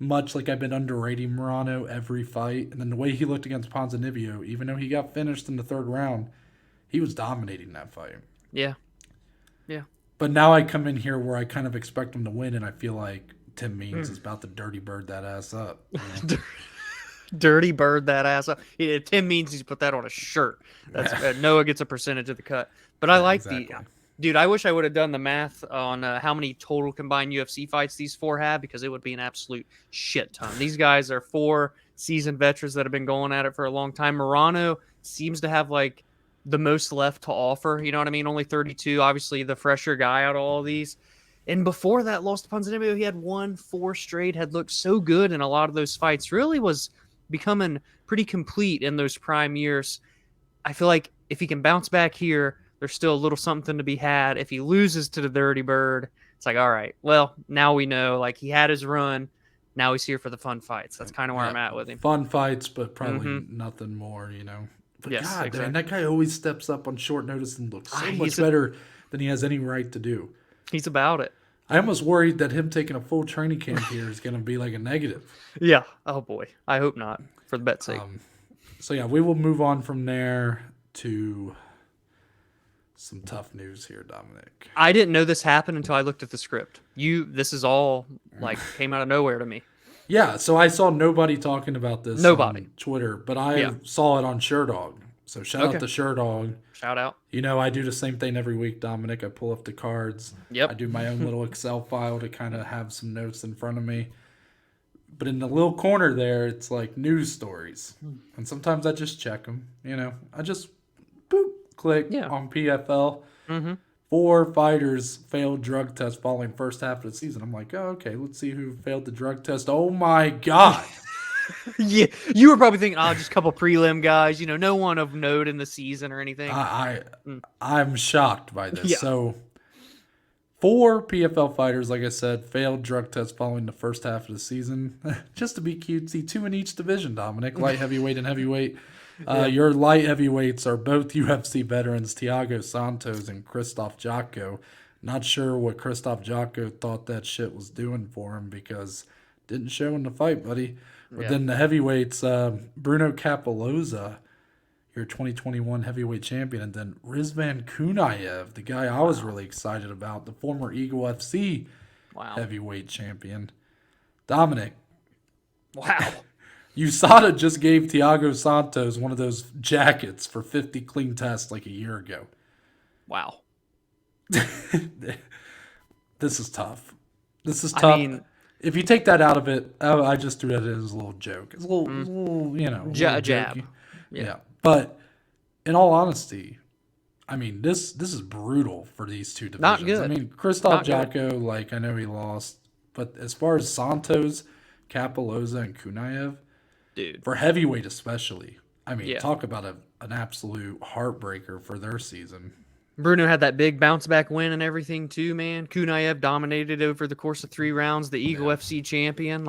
much like I've been underrating Morono every fight. And then the way he looked against Ponzinibbio, even though he got finished in the third round, he was dominating that fight. Yeah. Yeah. But now I come in here where I kind of expect him to win, and I feel like Tim Means is about to dirty bird that ass up. Dirty bird that ass up. Yeah, Tim Means he's put that on a shirt. That's Noah gets a percentage of the cut. But I like exactly. Dude, I wish I would have done the math on how many total combined UFC fights these four have, because it would be an absolute shit ton. These guys are 4 seasoned veterans that have been going at it for a long time. Morono seems to have like the most left to offer. You know what I mean? Only 32, obviously the fresher guy out of all these. And before that, lost to Ponzinibbio, he had won 4 straight, had looked so good in a lot of those fights. Really was becoming pretty complete in those prime years. I feel like if he can bounce back here, there's still a little something to be had. If he loses to the Dirty Bird, it's like, all right, well, now we know, like, he had his run. Now he's here for the fun fights. That's kind of where I'm at with him. Fun fights, but probably nothing more, But Yes, God, exactly. man, that guy always steps up on short notice and looks so He's much better than he has any right to do. He's about it. I almost worried that him taking a full training camp here is going to be like a negative. Yeah. Oh, boy. I hope not, for the bet's sake. So, yeah, we will move on from there to some tough news here, Dominic. I didn't know this happened until I looked at the script. This is all, like, came out of nowhere to me. Yeah, so I saw nobody talking about this Nobody. on Twitter, but I saw it on SureDog. So shout out to SureDog. Shout out. I do the same thing every week, Dominic. I pull up the cards. Yep. I do my own little Excel file to kind of have some notes in front of me. But in the little corner there, it's like news stories. And sometimes I just check them. I just click on PFL. 4 fighters failed drug test following first half of the season. I'm like, oh, okay, let's see who failed the drug test. Oh, my God. Yeah, you were probably thinking, just a couple prelim guys, no one of note in the season or anything. I'm shocked by this. Yeah. So 4 PFL fighters, like I said, failed drug tests following the first half of the season. Just to be cutesy, 2 in each division, Dominic, light heavyweight and heavyweight. Your light heavyweights are both UFC veterans, Thiago Santos and Krzysztof Jotko. Not sure what Krzysztof Jotko thought that shit was doing for him, because didn't show in the fight, buddy. But then the heavyweights, Bruno Cappelozza, your 2021 heavyweight champion, and then Rizvan Kuniev, the guy I was really excited about, the former Eagle FC heavyweight champion. Dominic. Wow. USADA just gave Thiago Santos one of those jackets for 50 clean tests like a year ago. Wow. This is tough. I mean, if you take that out of it, I just threw it as a little joke. It's a little jab. Jokey. Yeah. But in all honesty, I mean, this is brutal for these two divisions. Not good. I mean, Krzysztof Jotko, I know he lost, but as far as Santos, Cappelozza, and Kuniev, dude, for heavyweight especially, I mean, talk about an absolute heartbreaker for their season. Bruno had that big bounce back win and everything too, man. Kuniev dominated over the course of 3 rounds, the Eagle FC champion.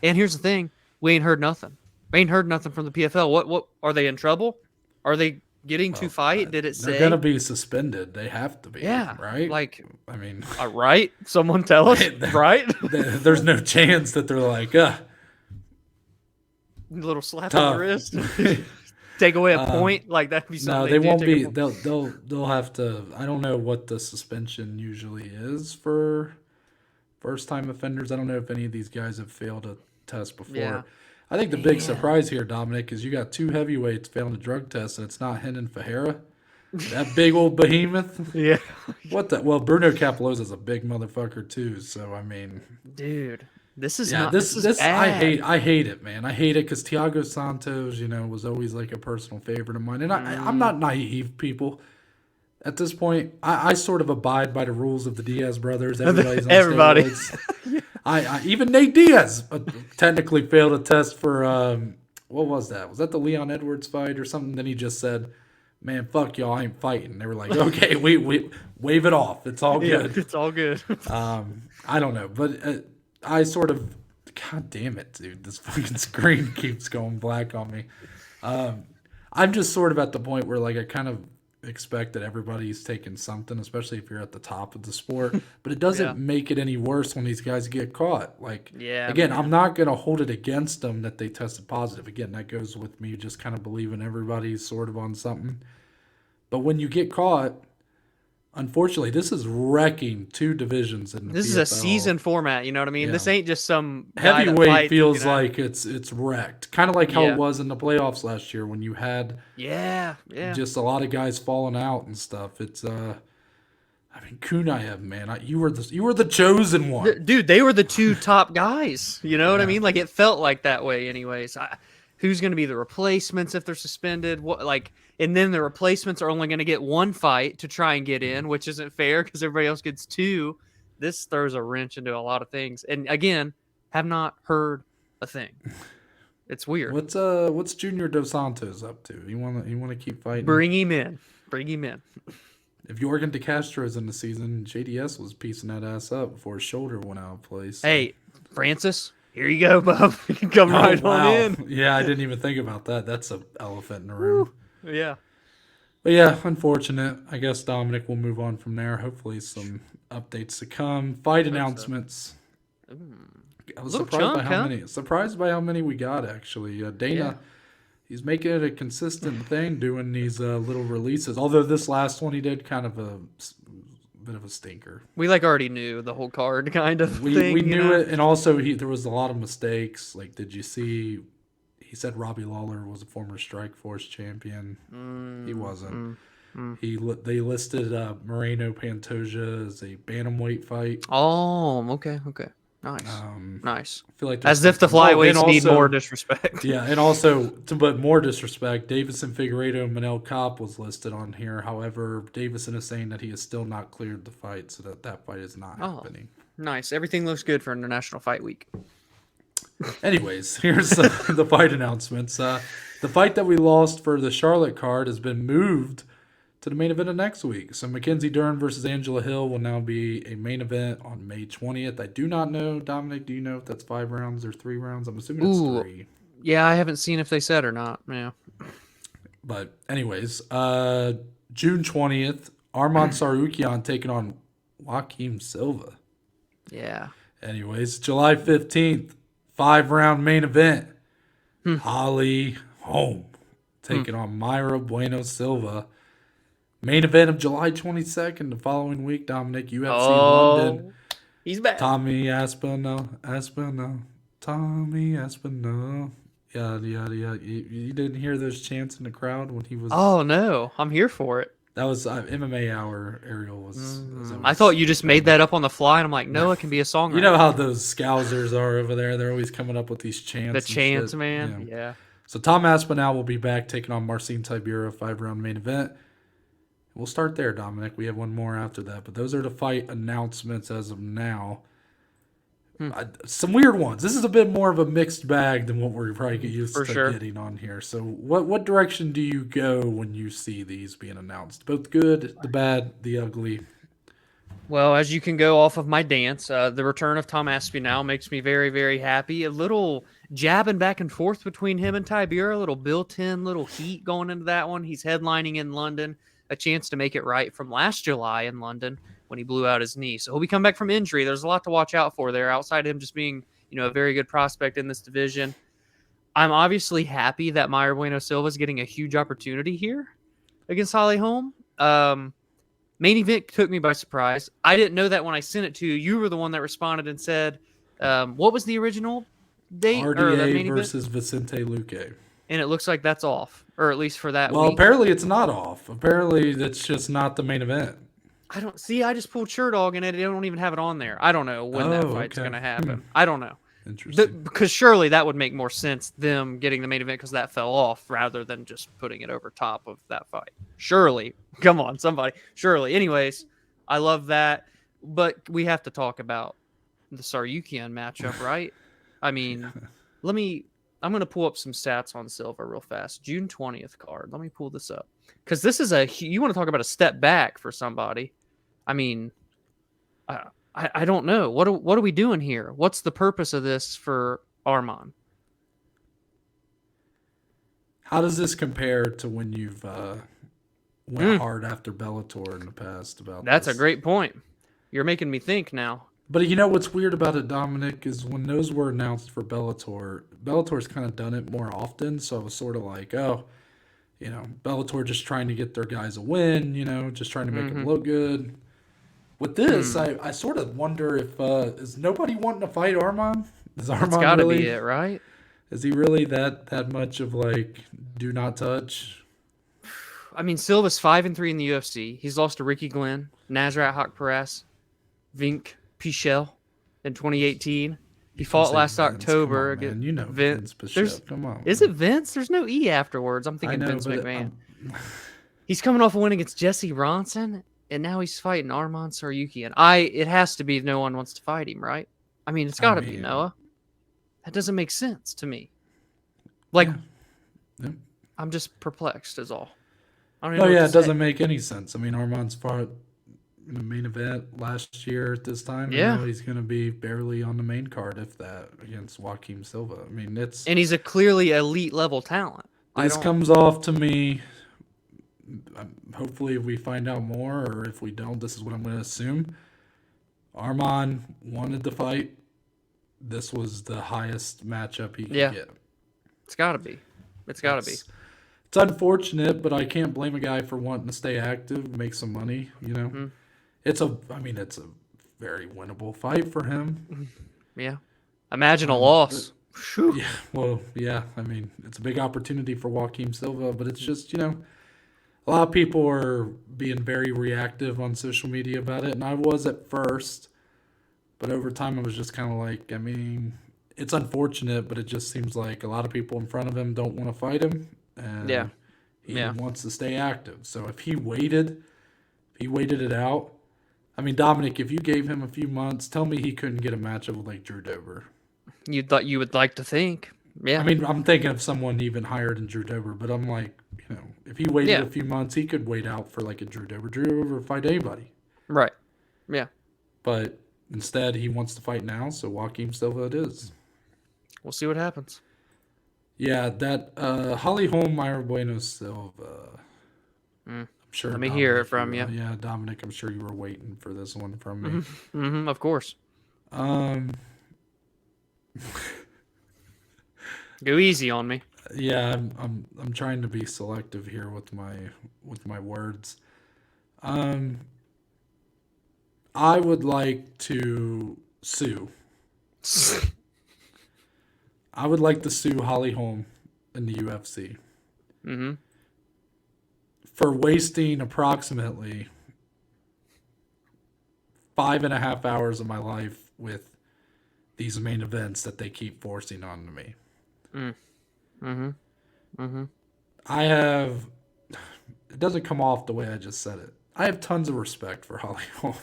And here's the thing: we ain't heard nothing. We ain't heard nothing from the PFL. What are they in trouble? Are they getting to fight? Did it say they're gonna be suspended? They have to be. Yeah, right. like, I mean, right? Someone tell us, right? there's no chance that they're like, Little slap tough. on the wrist, take away a point. Like that'd be something. No, they won't be. They'll have to. I don't know what the suspension usually is for first time offenders. I don't know if any of these guys have failed a test before. Yeah. I think the big surprise here, Dominic, is you got two heavyweights failing a drug test, and it's not Henan Fajera, that big old behemoth. Yeah. What the? Well, Bruno Cappelozza is a big motherfucker too. So I mean, dude, this is this bad. I hate it, man. I hate it because Thiago Santos, was always like a personal favorite of mine, and I'm not naive, people. At this point, I sort of abide by the rules of the Diaz brothers. Everybody's on Everybody. steroids. I even Nate Diaz technically failed a test for what was that? Was that the Leon Edwards fight or something? Then he just said, "Man, fuck y'all, I ain't fighting." They were like, "Okay, we wave it off. It's all good." Yeah, it's all good. I don't know, but I sort of, God damn it, dude, this fucking screen keeps going black on me. I'm just sort of at the point where like I kind of expect that everybody's taking something, especially if you're at the top of the sport, but it doesn't make it any worse when these guys get caught. Like, again, man. I'm not going to hold it against them that they tested positive. Again, that goes with me just kind of believing everybody's sort of on something. But when you get caught, unfortunately, this is wrecking two divisions in the This PFL. is a season format, you know what I mean? Yeah. This ain't just some guy heavyweight that fights, feels like it's wrecked. Kind of like how Yeah. it was in the playoffs last year when you had just a lot of guys falling out and stuff. It's I mean, Kuniev, man, you were the chosen one. Dude, they were the two top guys. You know what I mean? Like, it felt like that way anyways. Who's going to be the replacements if they're suspended? And then the replacements are only going to get one fight to try and get in, which isn't fair because everybody else gets two. This throws a wrench into a lot of things. And again, have not heard a thing. It's weird. What's Junior Dos Santos up to? You wanna keep fighting? Bring him in. If Jorgen De Castro's in the season, JDS was piecing that ass up before his shoulder went out of place. Hey, Francis, here you go, bub. You can come right on in. Yeah, I didn't even think about that. That's an elephant in the room. Yeah. But yeah, unfortunate. I guess Dominic will move on from there. Hopefully some updates to come. Fight announcements. I was surprised by how many we got, actually. Dana, he's making it a consistent thing doing these little releases. Although this last one he did kind of a bit of a stinker. We already knew the whole card kind of thing. We knew it, and also there was a lot of mistakes. Like, did you see? He said Robbie Lawler was a former Strikeforce champion. He wasn't. They listed Moreno Pantoja as a bantamweight fight. Oh, okay. Nice. Nice. I feel like as if the flyweights need more disrespect. Yeah, and also, but more disrespect, Davison Figueiredo and Manel Kopp was listed on here. However, Davison is saying that he has still not cleared the fight, so that fight is not happening. Nice. Everything looks good for International Fight Week. Anyways, here's the fight announcements. The fight that we lost for the Charlotte card has been moved to the main event of next week. So Mackenzie Dern versus Angela Hill will now be a main event on May 20th. I do not know, Dominic, do you know if that's 5 rounds or 3 rounds? I'm assuming it's 3. Yeah, I haven't seen if they said or not. Yeah. But anyways, June 20th, Arman Sarukian taking on Joaquim Silva. Yeah. Anyways, July 15th, 5-round main event. Holly Holm taking on Myra Bueno Silva. Main event of July 22nd, the following week, Dominic, UFC London. He's back. Tommy Aspinall. Yeah. You didn't hear those chants in the crowd when he was... Oh, no. I'm here for it. That was MMA Hour. Ariel was... I thought you just made that up on the fly, and I'm like, no, it can be a song. You know how those Scousers are over there? They're always coming up with these chants. The chants, man. Yeah. So Tom Aspinall will be back taking on Marcin Tybura, 5-round main event. We'll start there, Dominic. We have one more after that. But those are the fight announcements as of now. Some weird ones. This is a bit more of a mixed bag than what we're probably used to getting on here. So what direction do you go when you see these being announced? Both good, the bad, the ugly? Well, as you can go off of my dance, the return of Tom Aspinall makes me very, very happy. A little jabbing back and forth between him and Tibura, a little built-in, little heat going into that one. He's headlining in London, a chance to make it right from last July in London when he blew out his knee. So he'll be coming back from injury. There's a lot to watch out for there, outside of him just being, a very good prospect in this division. I'm obviously happy that Mayra Bueno Silva is getting a huge opportunity here against Holly Holm. Main event took me by surprise. I didn't know that when I sent it to you. You were the one that responded and said, what was the original date? RDA versus Vicente Luque. And it looks like that's off, or at least for that Well, week. apparently it's not off. Apparently that's just not the main event. I don't see. I just pulled Sherdog and they don't even have it on there. I don't know when that fight's going to happen. I don't know. Interesting. Because surely that would make more sense, them getting the main event because that fell off rather than just putting it over top of that fight. Surely. Come on, somebody. Surely. Anyways, I love that. But we have to talk about the Saryukian matchup, right? I mean, I'm going to pull up some stats on Silva real fast. June 20th card. Let me pull this up. Because this is you want to talk about a step back for somebody. I mean, I don't know. What are we doing here? What's the purpose of this for Arman? How does this compare to when you've went hard after Bellator in the past about That's this? a great point. You're making me think now. But you know what's weird about it, Dominic, is when those were announced for Bellator's kind of done it more often. So I was sort of like, Bellator just trying to get their guys a win, just trying to make them look good. With this, I sort of wonder if is nobody wanting to fight Arman? Is Arman That's got to really, be it, right? Is he really that much of do not touch? I mean, Silva's 5-3 in the UFC. He's lost to Ricky Glenn, Nasrat Haqparast, Vink Pichel in 2018. He fought last October against Vince. Pichel. Come on. Is it Vince? There's no E afterwards. I'm thinking Vince McMahon. He's coming off a win against Jesse Ronson, and now he's fighting Arman Saryukian. It has to be no one wants to fight him, right? I mean, it's got to be Noah. That doesn't make sense to me. I'm just perplexed is all. I don't know. It doesn't make any sense. I mean, Arman's fought in the main event last year at this time. Yeah. And now he's going to be barely on the main card, if that, against Joaquim Silva. I mean, and he's a clearly elite level talent. This comes off to me. Hopefully, we find out more, or if we don't, this is what I'm going to assume. Arman wanted to fight. This was the highest matchup he could get. It's got to be. It's got to be. It's unfortunate, but I can't blame a guy for wanting to stay active, make some money. It's a very winnable fight for him. Yeah. Imagine a loss. Yeah. Well, yeah. I mean, it's a big opportunity for Joaquim Silva, but it's just a lot of people are being very reactive on social media about it, and I was at first, but over time I was just kind of like, I mean, it's unfortunate, but it just seems like a lot of people in front of him don't want to fight him. And he wants to stay active. So if he waited it out. I mean, Dominic, if you gave him a few months, tell me he couldn't get a matchup with Drew Dober. You would like to think. Yeah. I mean, I'm thinking of someone even higher than Drew Dober, but I'm like, if he waited a few months, he could wait out for a Drew Dober. Drew Dober fight anybody. Right. Yeah. But instead, he wants to fight now, so Joaquim Silva it is. We'll see what happens. Yeah, that Holly Holm, Mayra Bueno Silva. I'm sure. Let me hear it from you. Yeah, Dominic, I'm sure you were waiting for this one from me. Mm-hmm, of course. Go easy on me. Yeah, I'm trying to be selective here with my words. I would like to sue. I would like to sue Holly Holm in the UFC for wasting approximately 5.5 hours of my life with these main events that they keep forcing onto me. I have... It doesn't come off the way I just said it. I have tons of respect for Holly Holm.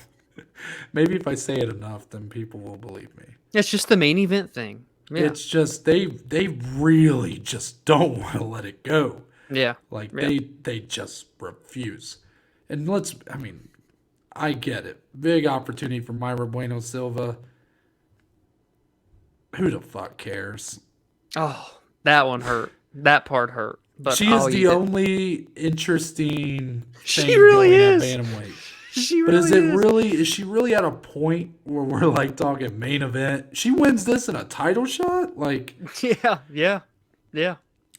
Maybe if I say it enough, then people will believe me. It's just the main event thing. Yeah. It's just they really just don't want to let it go. Yeah. They just refuse. And I get it. Big opportunity for Mayra Bueno Silva. Who the fuck cares? Oh, that one hurt. That part hurt. But She is the only interesting She thing really going at is. bantamweight. She But really is she really at a point where we're like talking main event? She wins this in a title shot? Like, Yeah.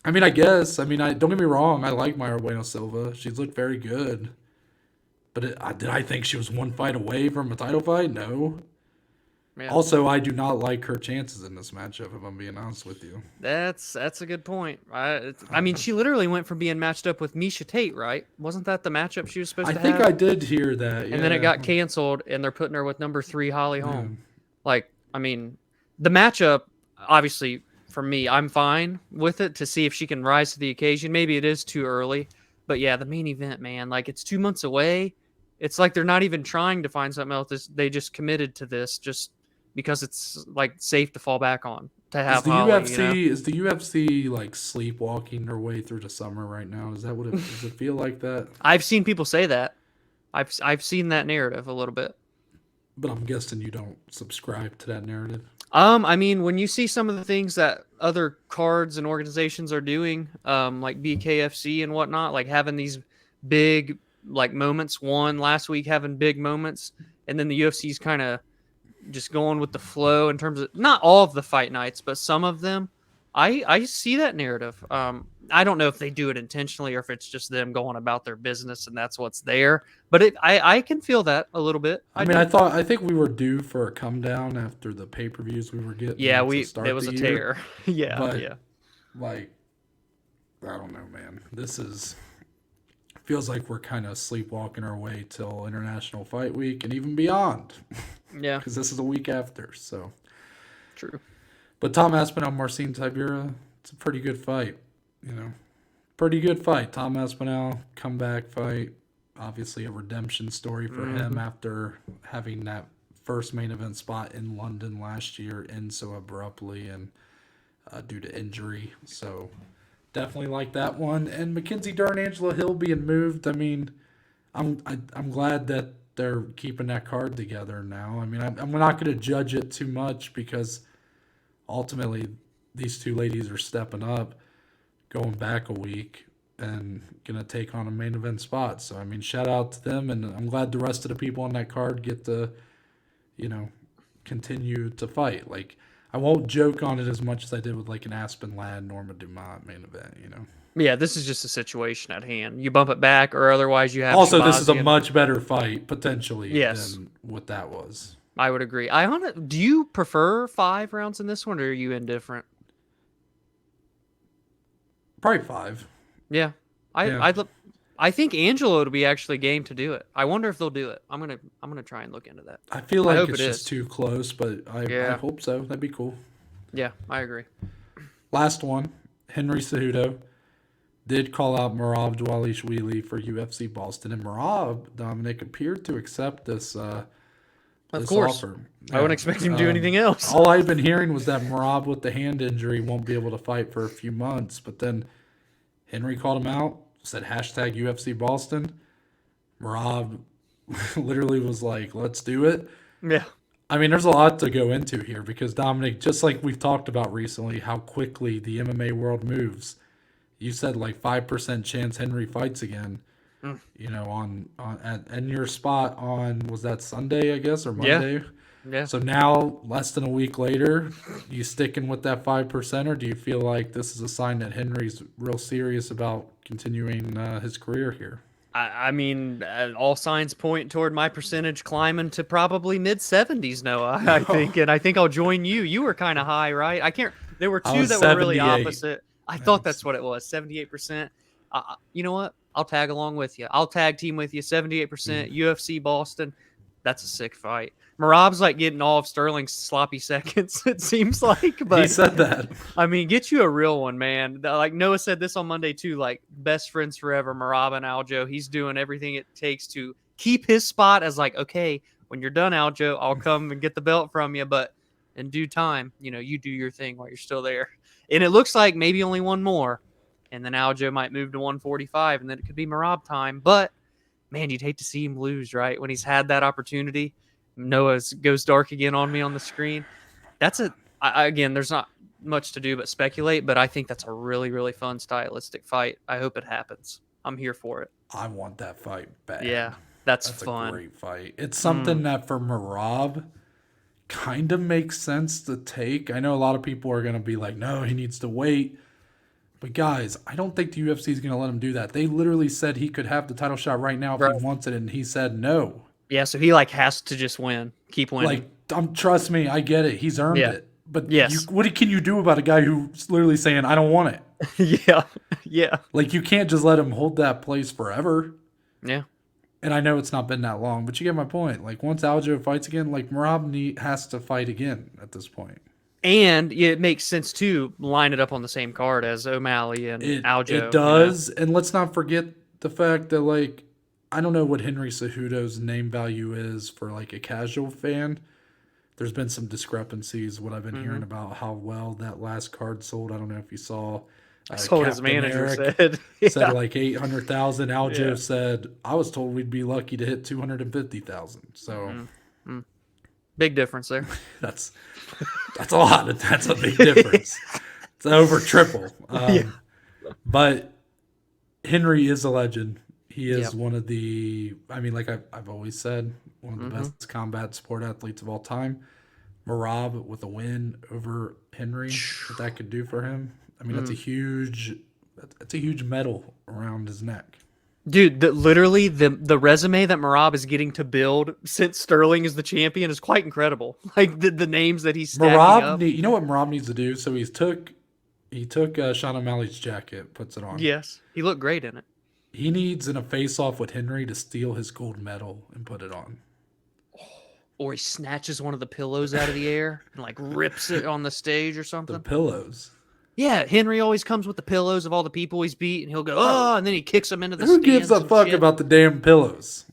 I mean, I guess. I mean, don't get me wrong. I like Mayra Bueno Silva. She's looked very good. But did I think she was one fight away from a title fight? No. Yeah. Also, I do not like her chances in this matchup, if I'm being honest with you. That's a good point. I mean, she literally went from being matched up with Misha Tate, right? Wasn't that the matchup she was supposed to have? I think I did hear that. And then it got canceled, and they're putting her with number 3 Holly Holm. Like, I mean, the matchup, obviously, for me, I'm fine with it to see if she can rise to the occasion. Maybe it is too early. But yeah, the main event, man, like it's 2 months away. It's like they're not even trying to find something else. They just committed to this just because it's like safe to fall back on to have Is the UFC like sleepwalking their way through the summer right now? Is that what does it feel like that? I've seen people say that. I've seen that narrative a little bit. But I'm guessing you don't subscribe to that narrative. I mean, when you see some of the things that other cards and organizations are doing, like BKFC and whatnot, like having these big like moments, one last week having big moments, and then the UFC's kind of just going with the flow in terms of not all of the fight nights, but some of them. I see that narrative. I don't know if they do it intentionally or if it's just them going about their business and that's what's there. But I can feel that a little bit. I think we were due for a come down after the pay-per-views we were getting. Yeah, it was a tear. Yeah. Like, I don't know, man. Feels like we're kind of sleepwalking our way till International Fight Week and even beyond. Yeah. Because this is a week after, so. True. But Tom Aspinall, Marcin Tybura, it's a pretty good fight, Pretty good fight. Tom Aspinall, comeback fight. Obviously a redemption story for him after having that first main event spot in London last year end so abruptly and due to injury. So definitely like that one. And Mackenzie Dern, Angela Hill being moved. I mean, I'm glad that they're keeping that card together now. I mean, I'm not going to judge it too much because ultimately these two ladies are stepping up, going back a week, and going to take on a main event spot. So, I mean, shout out to them, and I'm glad the rest of the people on that card get to, continue to fight. Like, I won't joke on it as much as I did with, like, an Aspen Ladd, Norma Dumont main event, Yeah, this is just a situation at hand. You bump it back, or otherwise you have. Also, this is a much better fight, potentially, yes, than what that was. I would agree. Do you prefer 5 rounds in this one, or are you indifferent? Probably 5. Yeah, I think Angelo would be actually game to do it. I wonder if they'll do it. I'm gonna try and look into that. I feel like it's just too close, but I hope so. That'd be cool. Yeah, I agree. Last one, Henry Cejudo did call out Merab Dvalishvili for UFC Boston, and Merab, Dominic, appeared to accept this. Of course. Offer. I wouldn't expect him to do anything else. All I've been hearing was that Merab with the hand injury won't be able to fight for a few months, but then Henry called him out, said hashtag UFC Boston. Merab literally was like, let's do it. Yeah. I mean, there's a lot to go into here because, Dominic, just like we've talked about recently, how quickly the MMA world moves. You said like 5% chance Henry fights again. And your spot on, was that Sunday, I guess, or Monday? Yeah. So now, less than a week later, you sticking with that 5%, or do you feel like this is a sign that Henry's real serious about continuing his career here? I mean, all signs point toward my percentage climbing to probably mid-70s, Noah, I think. And I think I'll join you. You were kind of high, right? There were two that were really opposite. I thought that's what it was, 78%. You know what? I'll tag along with you. I'll tag team with you, 78%, UFC Boston. That's a sick fight. Merab's like getting all of Sterling's sloppy seconds, it seems like. But he said that. I mean, get you a real one, man. Like Noah said this on Monday, too. Like, best friends forever, Merab and Aljo. He's doing everything it takes to keep his spot as like, okay, when you're done, Aljo, I'll come and get the belt from you. But in due time, you do your thing while you're still there. And it looks like maybe only one more. And then Aljo might move to 145, and then it could be Merab time. But man, you'd hate to see him lose, right? When he's had that opportunity. Noah goes dark again on me on the screen. Again, there's not much to do but speculate, but I think that's a really, really fun stylistic fight. I hope it happens. I'm here for it. I want that fight bad. Yeah, that's a fun. great fight. It's something that for Merab kind of makes sense to take. I know a lot of people are going to be like, no, he needs to wait. But guys, I don't think the UFC is going to let him do that. They literally said he could have the title shot right now if he wants it, and he said no. Yeah, so he has to just win, keep winning. Trust me, I get it. He's earned it. But yes. What can you do about a guy who's literally saying, I don't want it? Yeah. You can't just let him hold that place forever. Yeah. And I know it's not been that long, but you get my point. Once Aljo fights again, Merab has to fight again at this point. And it makes sense, too, line it up on the same card as O'Malley and Aljo. It does. And let's not forget the fact that, I don't know what Henry Cejudo's name value is for, a casual fan. There's been some discrepancies, what I've been hearing about how well that last card sold. I don't know if you saw. I saw what his manager said. Said 800,000. Aljo said, I was told we'd be lucky to hit 250,000. So big difference there. That's a lot. That's a big difference. It's over triple. But Henry is a legend. He is one of the, I've always said, one of the best combat sport athletes of all time. Merab with a win over Henry, what that could do for him. That's a huge medal around his neck. Dude, literally the resume that Merab is getting to build since Sterling is the champion is quite incredible. The names that he's stacking up. You know what Merab needs to do? So he took Sean O'Malley's jacket, puts it on. Yes, he looked great in it. He needs in a face-off with Henry to steal his gold medal and put it on. Or he snatches one of the pillows out of the air and rips it on the stage or something. The pillows. Yeah, Henry always comes with the pillows of all the people he's beat, and he'll go, and then he kicks them into the stands. Who gives a fuck about the damn pillows?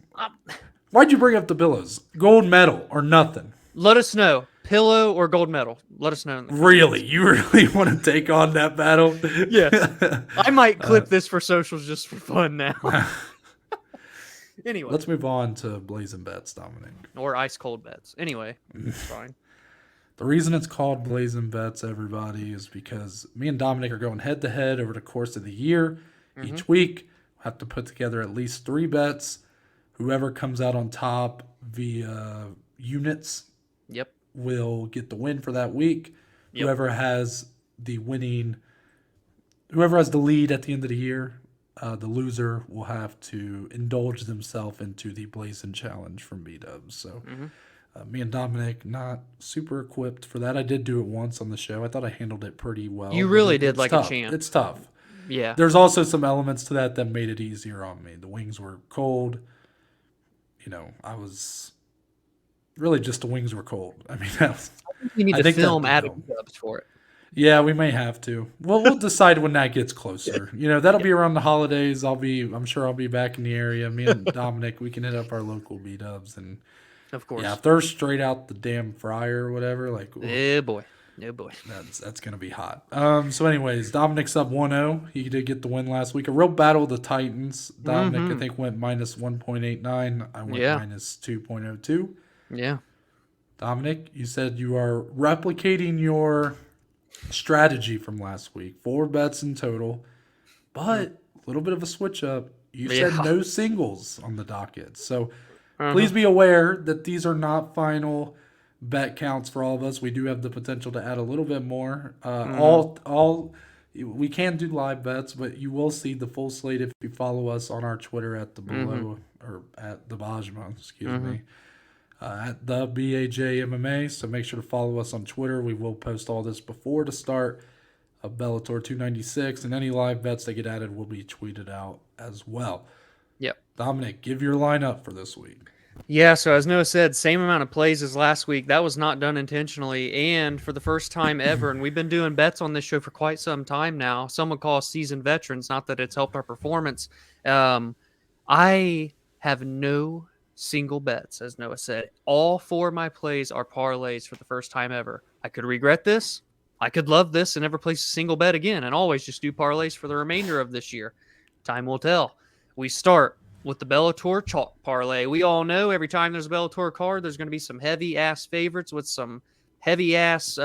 Why'd you bring up the pillows? Gold medal or nothing? Let us know. Pillow or gold medal? Let us know. Really? You really want to take on that battle? Yes. I might clip this for socials just for fun now. Anyway. Let's move on to Blazin Bets, Dominic. Or ice cold bets. Anyway, it's fine. The reason it's called Blazin Bets, everybody, is because me and Dominic are going head-to-head over the course of the year. Each week, we'll have to put together at least 3 bets. Whoever comes out on top via units will get the win for that week. Whoever has the lead at the end of the year, the loser will have to indulge themselves into the Blazin Challenge from B-Dubs. So me and Dominic, not super equipped for that. I did do it once on the show. I thought I handled it pretty well. You really did a champ. It's tough. Yeah. There's also some elements to that made it easier on me. The wings were cold. I was really just the wings were cold. You need to film adding dubs for it. Yeah, we may have to. We'll decide when that gets closer. That'll be around the holidays. I'm sure I'll be back in the area. Me and Dominic, we can hit up our local B-Dubs and of course. Yeah, if they're straight out the damn fryer or whatever, oh boy. That's gonna be hot. So anyways, Dominic's up 1-0. He did get the win last week. A real battle of the Titans. Dominic I think went minus 1.89. I went minus 2.02. Yeah. Dominic, you said you are replicating your strategy from last week. 4 bets in total, but a little bit of a switch up. You said no singles on the docket. So please be aware that these are not final bet counts for all of us. We do have the potential to add a little bit more. We can do live bets, but you will see the full slate if you follow us on our Twitter at the below or at the Bajma, excuse me. At the BAJ MMA. So make sure to follow us on Twitter. We will post all this before the start of Bellator 296, and any live bets that get added will be tweeted out as well. Yep. Dominic, give your lineup for this week. Yeah, so as Noah said, same amount of plays as last week. That was not done intentionally, and for the first time ever, and we've been doing bets on this show for quite some time now. Some would call us seasoned veterans, not that it's helped our performance. I have no single bets, as Noah said. All 4 of my plays are parlays for the first time ever. I could regret this. I could love this and never place a single bet again and always just do parlays for the remainder of this year. Time will tell. We start with the Bellator chalk parlay. We all know every time there's a Bellator card, there's going to be some heavy-ass favorites with some heavy-ass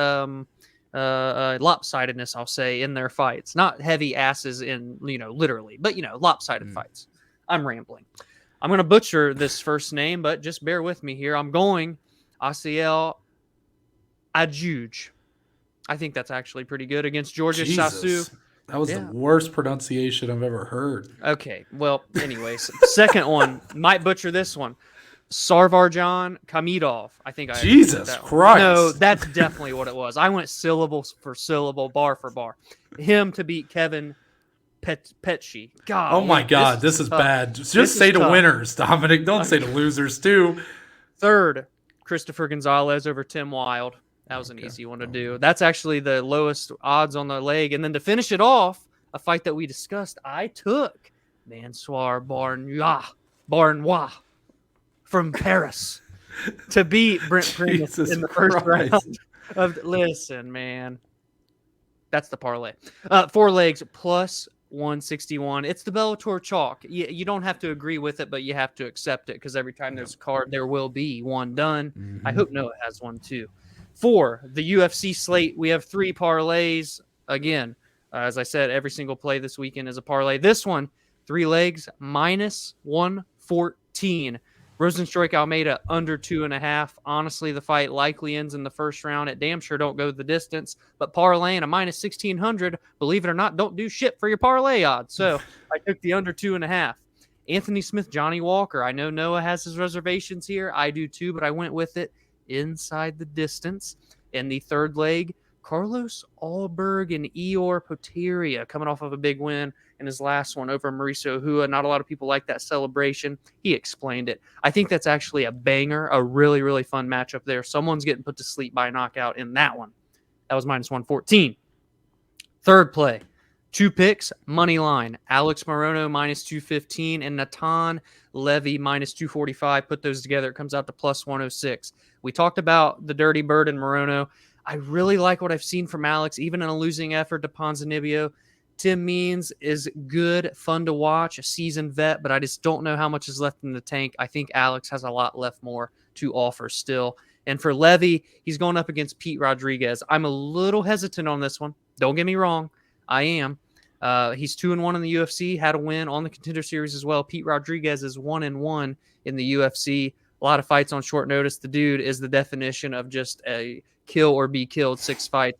lopsidedness, I'll say, in their fights. Not heavy asses in, literally, but, lopsided fights. I'm rambling. I'm going to butcher this first name, but just bear with me here. I'm going Asiel Ajuj. I think that's actually pretty good against Georgia Sasu. That was the worst pronunciation I've ever heard. Okay, well, anyways, second one, might butcher this one. Sarvarjan Kamidov. I think I Jesus Christ. No, that's definitely what it was. I went syllable for syllable, bar for bar. Him to beat Kevin Petchy. God. Oh my God, this is bad. Just say the winners, Dominic. Don't say the losers too. Third, Christopher Gonzalez over Tim Wild. That was an easy one to do. That's actually the lowest odds on the leg. And then to finish it off, a fight that we discussed, I took Mansour Barnaoui from Paris to beat Brent Primus in the first round. Listen, man. That's the parlay. 4 legs plus 161. It's the Bellator chalk. You don't have to agree with it, but you have to accept it because every time there's a card, there will be one done. Mm-hmm. I hope Noah has one too. For the UFC slate, we have 3 parlays. Again, as I said, every single play this weekend is a parlay. This one, 3 legs, minus 114. Rozentruik Almeida, under 2.5. Honestly, the fight likely ends in the first round. It damn sure don't go the distance. But parlaying a minus 1,600, believe it or not, don't do shit for your parlay odds. So I took the under 2.5. Anthony Smith, Johnny Walker. I know Noah has his reservations here. I do too, but I went with it. Inside the distance. And the third leg, Carlos Alberg and Eor Poteria coming off of a big win in his last one over Mauricio Hua. Not a lot of people like that celebration. He explained it. I think that's actually a banger, a really, really fun matchup there. Someone's getting put to sleep by a knockout in that one. That was minus 114. Third play, 2 picks, money line. Alex Morono minus 215 and Natan Levy minus 245. Put those together, it comes out to plus 106. We talked about the Dirty Bird and Morono. I really like what I've seen from Alex, even in a losing effort to Ponzinibbio. Tim Means is good, fun to watch, a seasoned vet, but I just don't know how much is left in the tank. I think Alex has a lot left more to offer still. And for Levy, he's going up against Pete Rodriguez. I'm a little hesitant on this one. Don't get me wrong. I am. He's 2-1 in the UFC, had a win on the Contender Series as well. Pete Rodriguez is 1-1 in the UFC. A lot of fights on short notice. The dude is the definition of just a kill or be killed. 6 fights,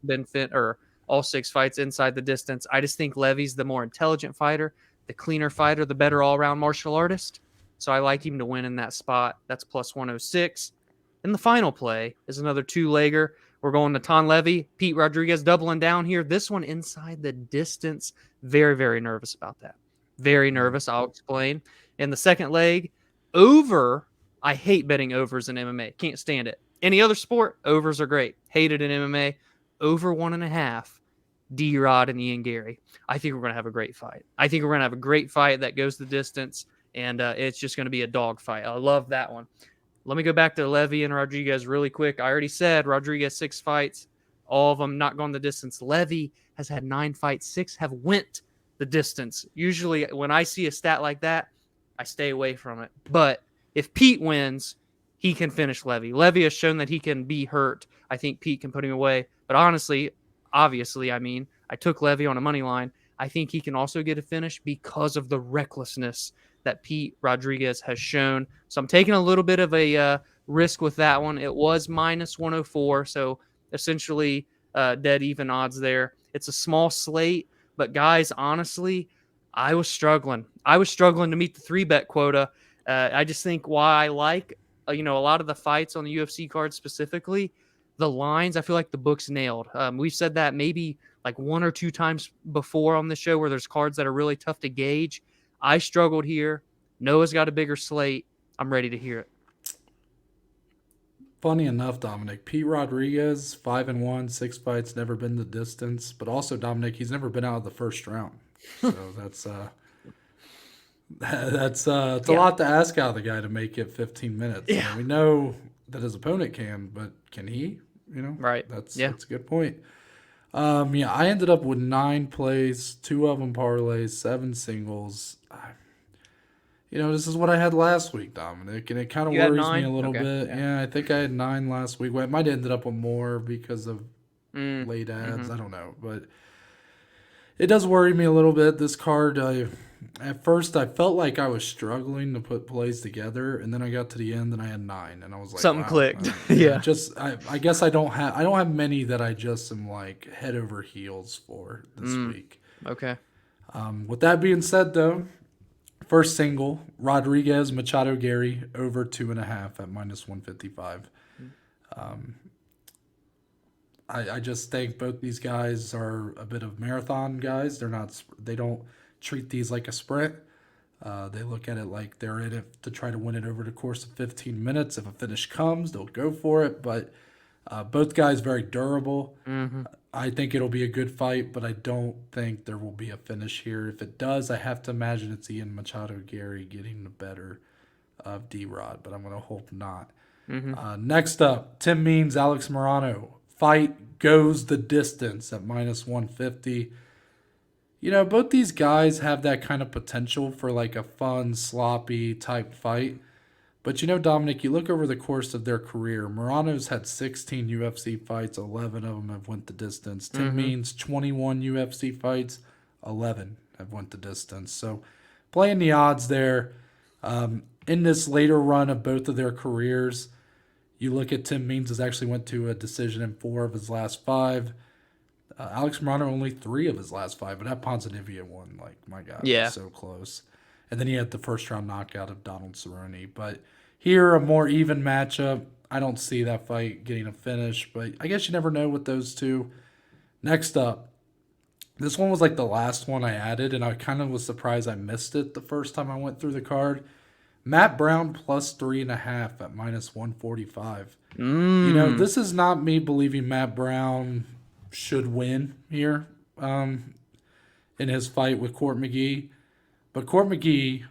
all 6 fights inside the distance. I just think Levy's the more intelligent fighter, the cleaner fighter, the better all-around martial artist. So I like him to win in that spot. That's plus 106. And the final play is another 2-legger. We're going to Natan Levy, Pete Rodriguez doubling down here. This one inside the distance. Very, very nervous about that. Very nervous. I'll explain. In the second leg, over. I hate betting overs in MMA. Can't stand it. Any other sport, overs are great. Hate it in MMA. Over 1.5. D-Rod and Ian Garry. I think we're going to have a great fight. I think we're going to have a great fight that goes the distance, and it's just going to be a dog fight. I love that one. Let me go back to Levy and Rodriguez really quick. I already said Rodriguez 6 fights, all of them not gone the distance. Levy has had 9 fights, 6 have went the distance. Usually when I see a stat like that, I stay away from it. But if Pete wins, he can finish Levy. Levy has shown that he can be hurt. I think Pete can put him away. But obviously, I took Levy on a money line. I think he can also get a finish because of the recklessness that Pete Rodriguez has shown. So I'm taking a little bit of a risk with that one. It was minus 104, so essentially dead even odds there. It's a small slate, but guys, honestly, I was struggling. To meet the 3-bet quota. I just think why I like a lot of the fights on the UFC card specifically, the lines, I feel like the book's nailed. We've said that maybe like 1 or 2 times before on the show where there's cards that are really tough to gauge. I struggled here. Noah's got a bigger slate. I'm ready to hear it. Funny enough, Dominic, Pete Rodriguez, 5-1, 6 fights, never been the distance. But also, Dominic, he's never been out of the first round. So that's a lot to ask out of the guy to make it 15 minutes. Yeah. I mean, we know that his opponent can, but can he? Right. That's a good point. I ended up with 9 plays, 2 of them parlays, 7 singles. This is what I had last week, Dominic, and it kind of You had worries me 9? a little Okay, bit. yeah. Yeah, I think I had 9 last week. Well, it might have ended up with more because of late ads. Mhm. I don't know, but it does worry me a little bit. This card, at first I felt like I was struggling to put plays together, and then I got to the end and I had 9, and I was like, Something wow. clicked. Yeah, Yeah. just I guess I don't have many that I just am like head over heels for this week. Okay. With that being said, though, first single, Rodriguez, Machado, Garry, over 2.5 at -155. I just think both these guys are a bit of marathon guys. They don't treat these like a sprint. They look at it like they're in it to try to win it over the course of 15 minutes. If a finish comes, they'll go for it. But both guys very durable. I think it'll be a good fight, but I don't think there will be a finish here. If it does, I have to imagine it's Ian Machado Garry getting the better of D-Rod, but I'm going to hope not. Next up, Tim Means, Alex Morono. Fight goes the distance at -150. Both these guys have that kind of potential for like a fun, sloppy type fight. But Dominic, you look over the course of their career, Morono's had 16 UFC fights, 11 of them have went the distance. Tim Means, 21 UFC fights, 11 have went the distance. So playing the odds there. In this later run of both of their careers, you look at Tim Means has actually went to a decision in 4 of his last 5. Alex Morono only 3 of his last 5, but that Ponzinibbio one, like, my God, Yeah. was so close. And then he had the first round knockout of Donald Cerrone. But here, a more even matchup. I don't see that fight getting a finish, but I guess you never know with those two. Next up, this one was like the last one I added, and I kind of was surprised I missed it the first time I went through the card. Matt Brown +3.5 at -145. This is not me believing Matt Brown should win here in his fight with Court McGee. But Court McGee,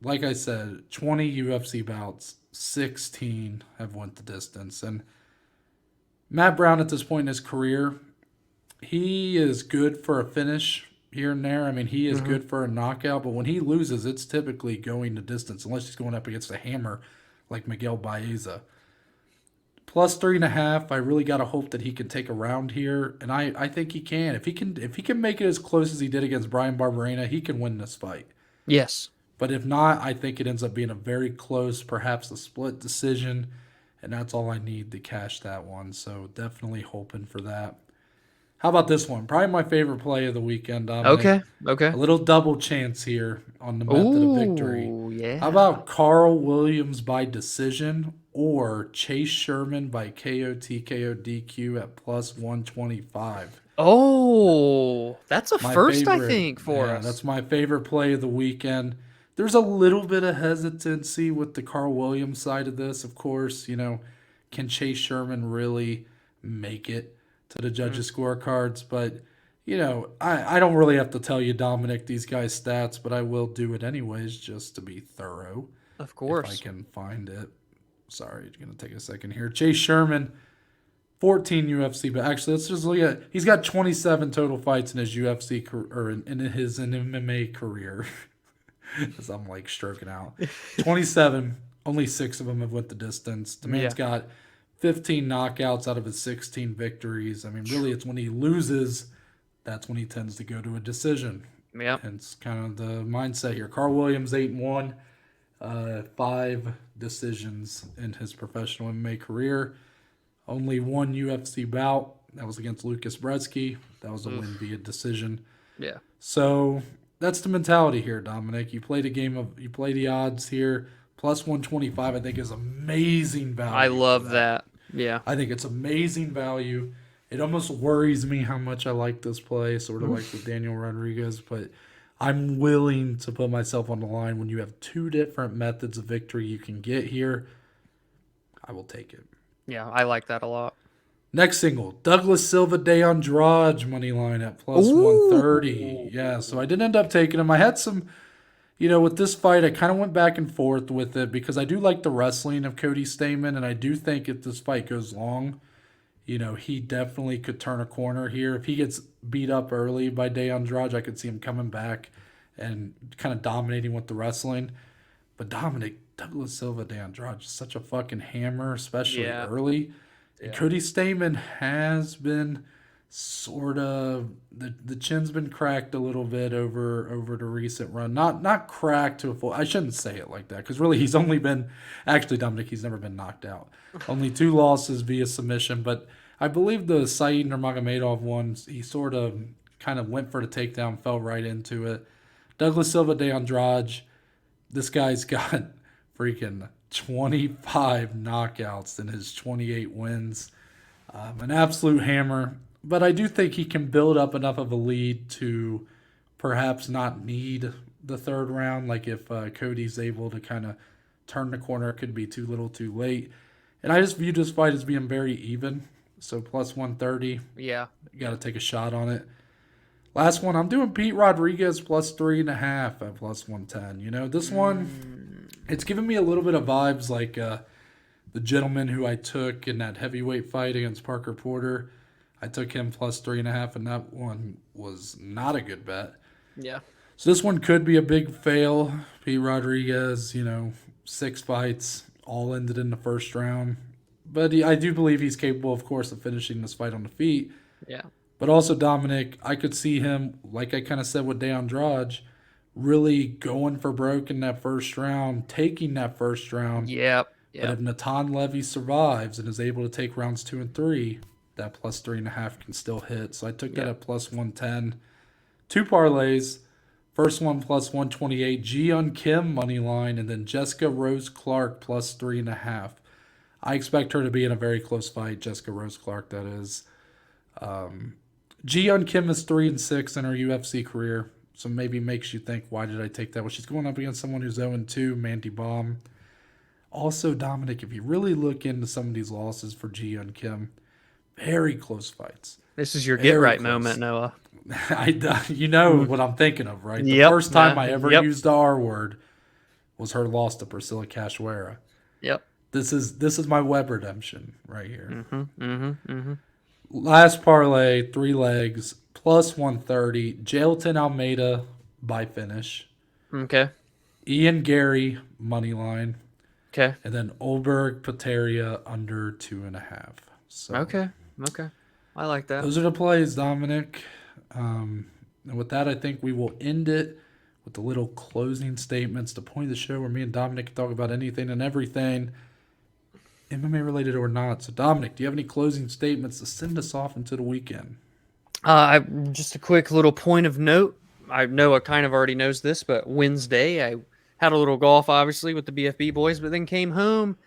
like I said, 20 UFC bouts, 16 have went the distance. And Matt Brown at this point in his career, he is good for a finish here and there. I mean, he is good for a knockout, but when he loses, it's typically going the distance, unless he's going up against a hammer like Miguel Baeza. +3.5. I really got to hope that he can take a round here, and I think he can. If he can make it as close as he did against Brian Barberena, he can win this fight. Yes. But if not, I think it ends up being a very close, perhaps a split decision, and that's all I need to cash that one. So definitely hoping for that. How about this one? Probably my favorite play of the weekend, Dominic. Okay. A little double chance here on the method of victory. Ooh, yeah. How about Carl Williams by decision or Chase Sherman by KO TKO DQ at +125? Oh, that's a My first, I favorite. think, for Yeah, us. that's my favorite play of the weekend. There's a little bit of hesitancy with the Carl Williams side of this, of course. Can Chase Sherman really make it to the judges' scorecards? But, I don't really have to tell you, Dominic, these guys' stats, but I will do it anyways just to be thorough. Of If course. I can find it. Sorry, it's going to take a second here. Chase Sherman, 14 UFC, but actually, let's just look at. He's got 27 total fights in his UFC or in his MMA career. As I'm like stroking out, 27. Only 6 of them have went the distance. The man's got 15 knockouts out of his 16 victories. I mean, really, it's when he loses, that's when he tends to go to a decision. Yep. And it's kind of the mindset here. Carl Williams 8-1, 5 decisions in his professional MMA career. Only 1 UFC bout. That was against Lucas Brzeski. That was a win via decision. Yeah. So that's the mentality here, Dominic. You play the odds here. +125, I think, is amazing value. I love that. Yeah. I think it's amazing value. It almost worries me how much I like this play, sort of like with Daniel Rodriguez, but I'm willing to put myself on the line when you have 2 different methods of victory you can get here. I will take it. Yeah, I like that a lot. Next single, Douglas Silva de Andrade money line at +130. Yeah, so I didn't end up taking him. I had some, with this fight, I kind of went back and forth with it because I do like the wrestling of Cody Stamann, and I do think if this fight goes long, he definitely could turn a corner here. If he gets beat up early by De Andrade, I could see him coming back and kind of dominating with the wrestling. But Douglas Silva de Andrade is such a fucking hammer, especially Yeah. early. And Yeah. Cody Stamen has been sort of the chin's been cracked a little bit over the recent run. Not cracked to a full. I shouldn't say it like that because really he's only been actually Dominic. He's never been knocked out. Only 2 losses via submission, but I believe the Saeed Nurmagomedov one, he sort of kind of went for the takedown, fell right into it. Douglas Silva de Andrade, this guy's got freaking 25 knockouts in his 28 wins. An absolute hammer. But I do think he can build up enough of a lead to perhaps not need the third round. Like if Cody's able to kind of turn the corner, it could be too little too late. And I just view this fight as being very even. So plus 130. Yeah. You got to take a shot on it. Last one, I'm doing Pete Rodriguez plus 3.5 at plus 110. You know, this one, it's giving me a little bit of vibes like the gentleman who I took in that heavyweight fight against Parker Porter. I took him plus 3.5, and that one was not a good bet. Yeah. So this one could be a big fail. Pete Rodriguez, 6 fights, all ended in the first round. But I do believe he's capable, of course, of finishing this fight on the feet. Yeah. But also Dominic, I could see him, like I kind of said with De Andrade, really going for broke in that first round, taking that first round. Yep. But if Natan Levy survives and is able to take rounds 2 and 3, that plus 3.5 can still hit. So I took that at plus 110. 2 parlays. First one plus 128. Ji-Yeon Kim money line, and then Jessica Rose Clark plus 3.5. I expect her to be in a very close fight. Jessica Rose Clark, that is. Ji-Yeon Kim is 3-6 in her UFC career, so maybe makes you think, why did I take that? Well, she's going up against someone who's 0-2, Mandy Baum. Also, Dominic, if you really look into some of these losses for Ji-Yeon Kim, very close fights. This is your Very get right close. moment, Noah. You know what I'm thinking of, right? The Yep. first time I ever Yep. used the R word was her loss to Priscilla Cachoeira. Yep. This is my web redemption right here. Mm-hmm. Last parlay, 3 legs, plus 130. Jailton Almeida by finish. Okay. Ian Garry, money line. Okay. And then Olberg Pateria under 2.5. So Okay. I like that. those are the plays, Dominic. And with that, I think we will end it with the little closing statements, the point of the show where me and Dominic can talk about anything and everything, MMA related or not. So, Dominic, do you have any closing statements to send us off into the weekend? Just a quick little point of note. I know I kind of already knows this, but Wednesday I had a little golf, obviously, with the BFB boys, but then came home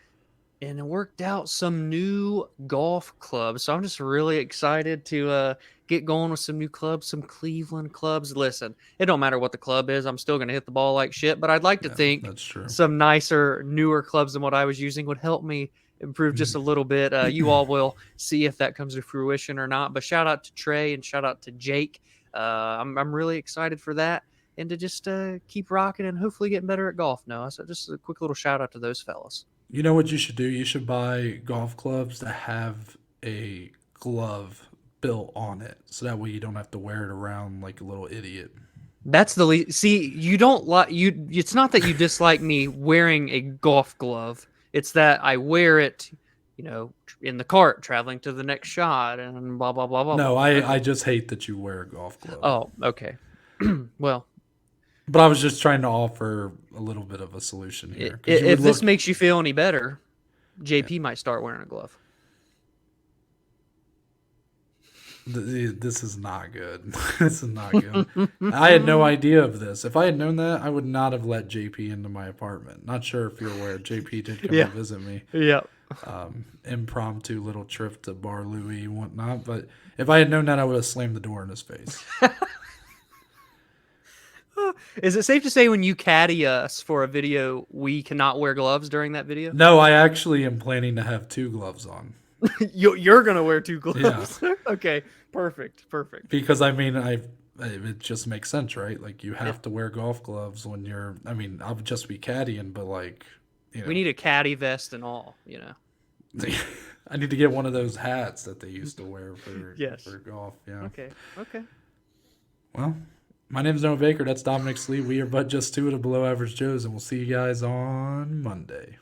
and worked out some new golf clubs. So I'm just really excited to get going with some new clubs, some Cleveland clubs. Listen, it don't matter what the club is. I'm still going to hit the ball like shit, but I'd like to think that's true. some nicer, newer clubs than what I was using would help me improve just a little bit. You all will see if that comes to fruition or not. But shout out to Trey and shout out to Jake. I'm really excited for that and to just keep rocking and hopefully getting better at golf. Noah. So just a quick little shout out to those fellas. You know what you should do? You should buy golf clubs that have a glove built on it, so that way you don't have to wear it around like a little idiot. That's the least. See, you don't like you. It's not that you dislike me wearing a golf glove. It's that I wear it, in the cart traveling to the next shot and blah blah blah blah. No, blah. I just hate that you wear a golf glove. Oh, okay. Well, but I was just trying to offer a little bit of a solution here. if this makes you feel any better, JP might start wearing a glove. This is not good. This is not good. I had no idea of this. If I had known that, I would not have let JP into my apartment. Not sure if you're aware. JP did come to visit me. Yeah. Impromptu little trip to Barnaoui and whatnot. But if I had known that, I would have slammed the door in his face. Is it safe to say when you caddy us for a video, we cannot wear gloves during that video? No, I actually am planning to have 2 gloves on. You're going to wear 2 gloves? Yeah. Okay, perfect. Because, it just makes sense, right? Like, you have to wear golf gloves when you're, I'll just be caddying, but we need a caddy vest and all, I need to get one of those hats that they used to wear for golf. Yeah. Okay. Well, My name's Noah Baker. That's Dominic Slee. We are but just two of the below average Joes, and we'll see you guys on Monday.